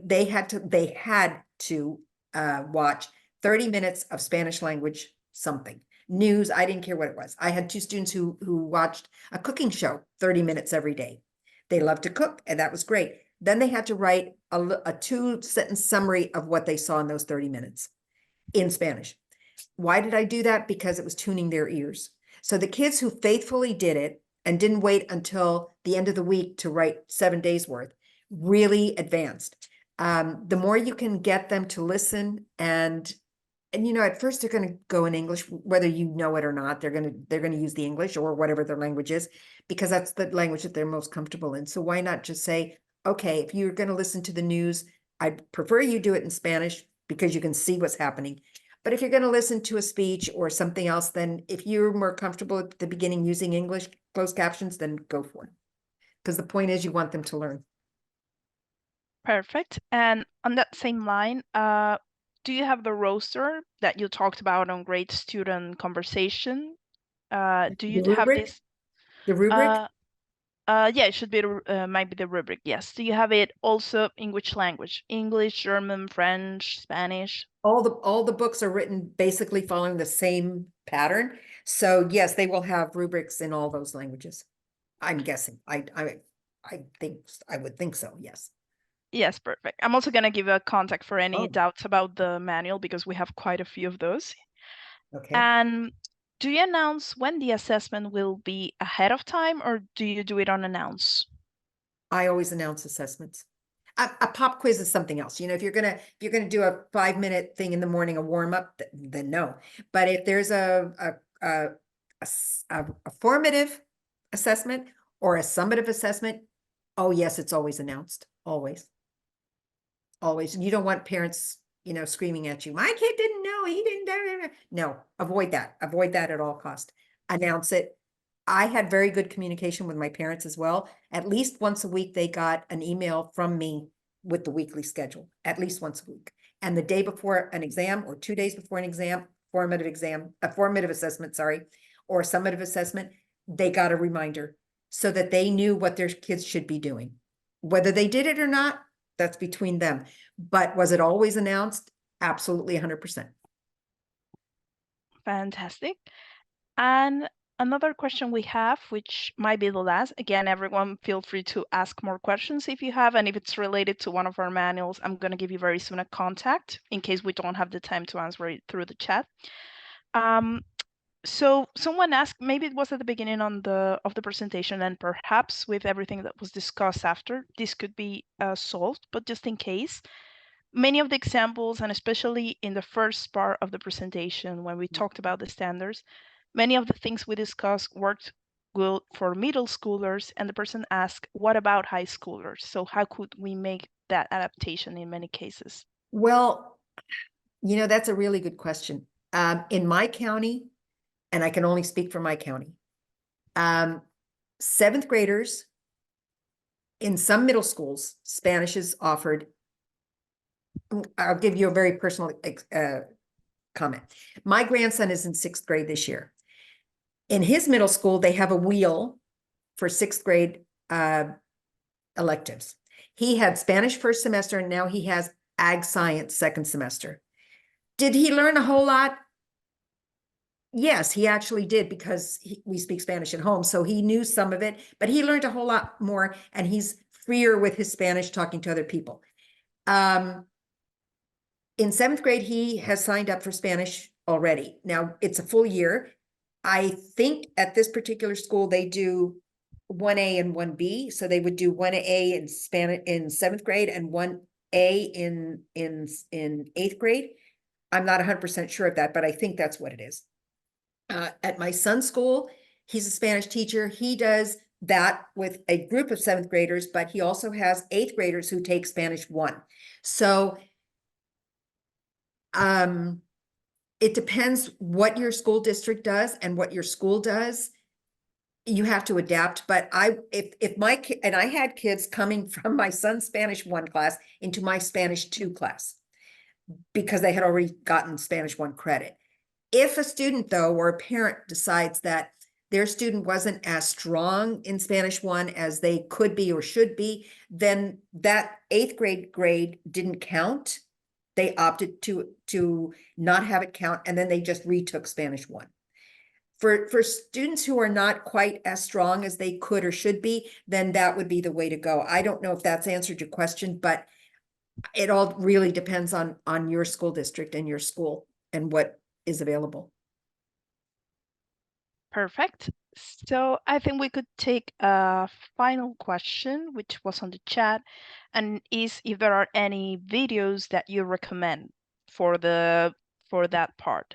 they had to watch 30 minutes of Spanish language something. News, I didn't care what it was. I had 2 students who watched a cooking show 30 minutes every day. They loved to cook, and that was great. Then they had to write a 2-sentence summary of what they saw in those 30 minutes in Spanish. Why did I do that? Because it was tuning their ears. So the kids who faithfully did it and didn't wait until the end of the week to write 7 days worth really advanced. The more you can get them to listen and at first they're going to go in English, whether you know it or not, they're going to use the English or whatever their language is, because that's the language that they're most comfortable in. So why not just say, okay, if you're going to listen to the news, I'd prefer you do it in Spanish because you can see what's happening. But if you're going to listen to a speech or something else, then if you're more comfortable at the beginning using English closed captions, then go for it. Because the point is you want them to learn. Perfect. And on that same line, do you have the roster that you talked about on Great Student Conversation? Do you have this? The rubric? Yeah, it should be might be the rubric. Yes. Do you have it also in which language? English, German, French, Spanish? All the books are written basically following the same pattern. So yes, they will have rubrics in all those languages. I'm guessing. I would think so. Yes. Yes, perfect. I'm also going to give a contact for any doubts about the manual because we have quite a few of those. Okay. And do you announce when the assessment will be ahead of time, or do you do it unannounced? I always announce assessments. A pop quiz is something else. You know, if you're gonna do a 5-minute thing in the morning, a warm up, then no. But if there's a formative assessment or a summative assessment, oh yes, it's always announced. Always. Always. You don't want parents, you know, screaming at you. My kid didn't know. He didn't. No, avoid that. Avoid that at all cost. Announce it. I had very good communication with my parents as well. At least once a week, they got an email from me with the weekly schedule, at least once a week. And the day before an exam or 2 days before an exam, a formative assessment, sorry, or a summative assessment, they got a reminder so that they knew what their kids should be doing. Whether they did it or not, that's between them. But was it always announced? Absolutely 100%. Fantastic. And another question we have, which might be the last, again, everyone feel free to ask more questions if you have, and if it's related to one of our manuals, I'm going to give you very soon a contact in case we don't have the time to answer it through the chat. So someone asked, maybe it was at the beginning of the presentation, and perhaps with everything that was discussed after, this could be solved, but just in case, many of the examples, and especially in the first part of the presentation when we talked about the standards, many of the things we discussed worked well for middle schoolers, and the person asked, what about high schoolers? So how could we make that adaptation in many cases? Well, you know, that's a really good question. In my county, and I can only speak for my county, 7th graders in some middle schools, Spanish is offered. I'll give you a very personal comment. My grandson is in 6th grade this year. In his middle school, they have a wheel for 6th grade electives. He had Spanish first semester, and now he has ag science second semester. Did he learn a whole lot? Yes, he actually did, because we speak Spanish at home. So he knew some of it, but he learned a whole lot more, and he's freer with his Spanish talking to other people. In 7th grade, he has signed up for Spanish already. Now it's a full year. I think at this particular school, they do 1A and 1B. So they would do 1A in Spanish in 7th grade and 1A in 8th grade. I'm not 100% sure of that, but I think that's what it is. At my son's school, he's a Spanish teacher. He does that with a group of 7th graders, but he also has 8th graders who take Spanish 1. So it depends what your school district does and what your school does. You have to adapt. But if my kid, and I had kids coming from my son's Spanish 1 class into my Spanish 2 class because they had already gotten Spanish 1 credit. If a student, though, or a parent decides that their student wasn't as strong in Spanish 1 as they could be or should be, then that 8th grade didn't count. They opted to not have it count, and then they just retook Spanish 1. For students who are not quite as strong as they could or should be, then that would be the way to go. I don't know if that's answered your question, but it all really depends on your school district and your school and what is available. Perfect. So I think we could take a final question, which was on the chat, and is if there are any videos that you recommend for that part,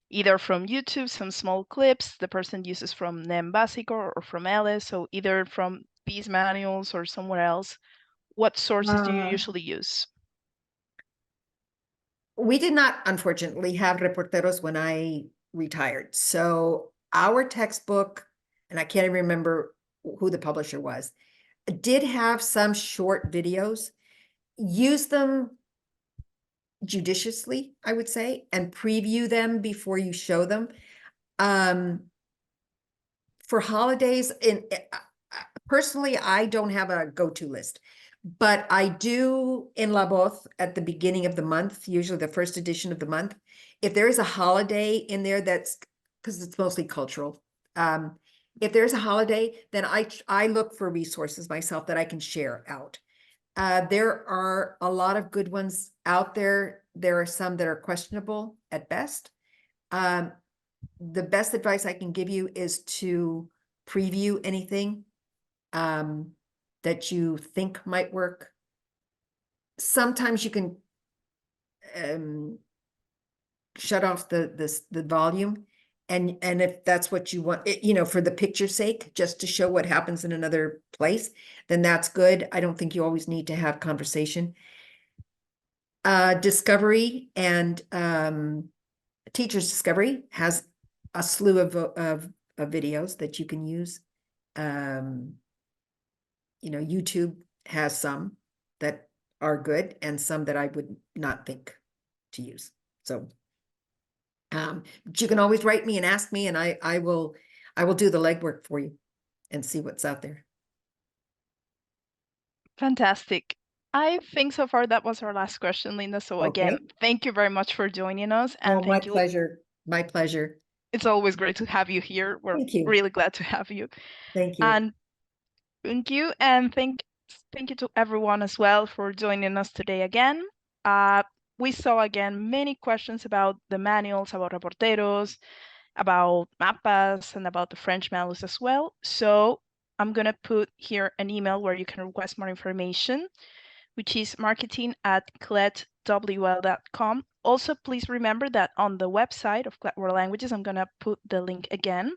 either from YouTube, some small clips the person uses from NEM Básico or from Alice, so either from these manuals or somewhere else. What sources do you usually use? We did not, unfortunately, have reporteros when I retired. So our textbook, and I can't even remember who the publisher was, did have some short videos. Use them judiciously, I would say, and preview them before you show them. For holidays, personally, I don't have a go-to list, but I do in La Voz at the beginning of the month, usually the first edition of the month. If there is a holiday in there, that's because it's mostly cultural. If there's a holiday, then I look for resources myself that I can share out. There are a lot of good ones out there. There are some that are questionable at best. The best advice I can give you is to preview anything that you think might work. Sometimes you can shut off the volume, and if that's what you want, you know, for the picture's sake, just to show what happens in another place, then that's good. I don't think you always need to have conversation. Discovery and Teachers Discovery has a slew of videos that you can use. You know, YouTube has some that are good and some that I would not think to use. So, but you can always write me and ask me, and I will do the legwork for you and see what's out there. Fantastic. I think so far that was our last question, Linda. So again, Okay. thank you very much for joining us, and Oh, my thank you. pleasure. My pleasure. It's always great to have you here. We're Thank you. really glad to have you. Thank you. And thank you, and thank you to everyone as well for joining us today again. We saw again many questions about the manuals, about reporteros, about mapas, and about the French manuals as well. So I'm gonna put here an email where you can request more information, which is marketing@cletwl.com. Also, please remember that on the website of Clet World Languages, I'm gonna put the link again.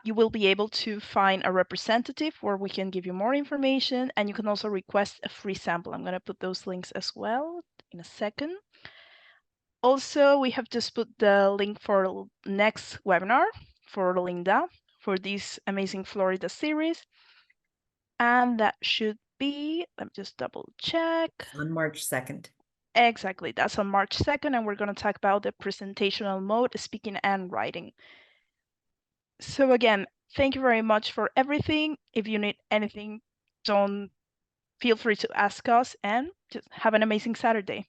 You will be able to find a representative where we can give you more information, and you can also request a free sample. I'm going to put those links as well in a second. Also, we have just put the link for next webinar for Linda for this amazing Florida series. And that should be, let me just double check. On March 2nd. Exactly, that's on March 2nd, and we're going to talk about the presentational mode, speaking and writing. So again, thank you very much for everything. If you need anything, don't feel free to ask us, and just have an amazing Saturday.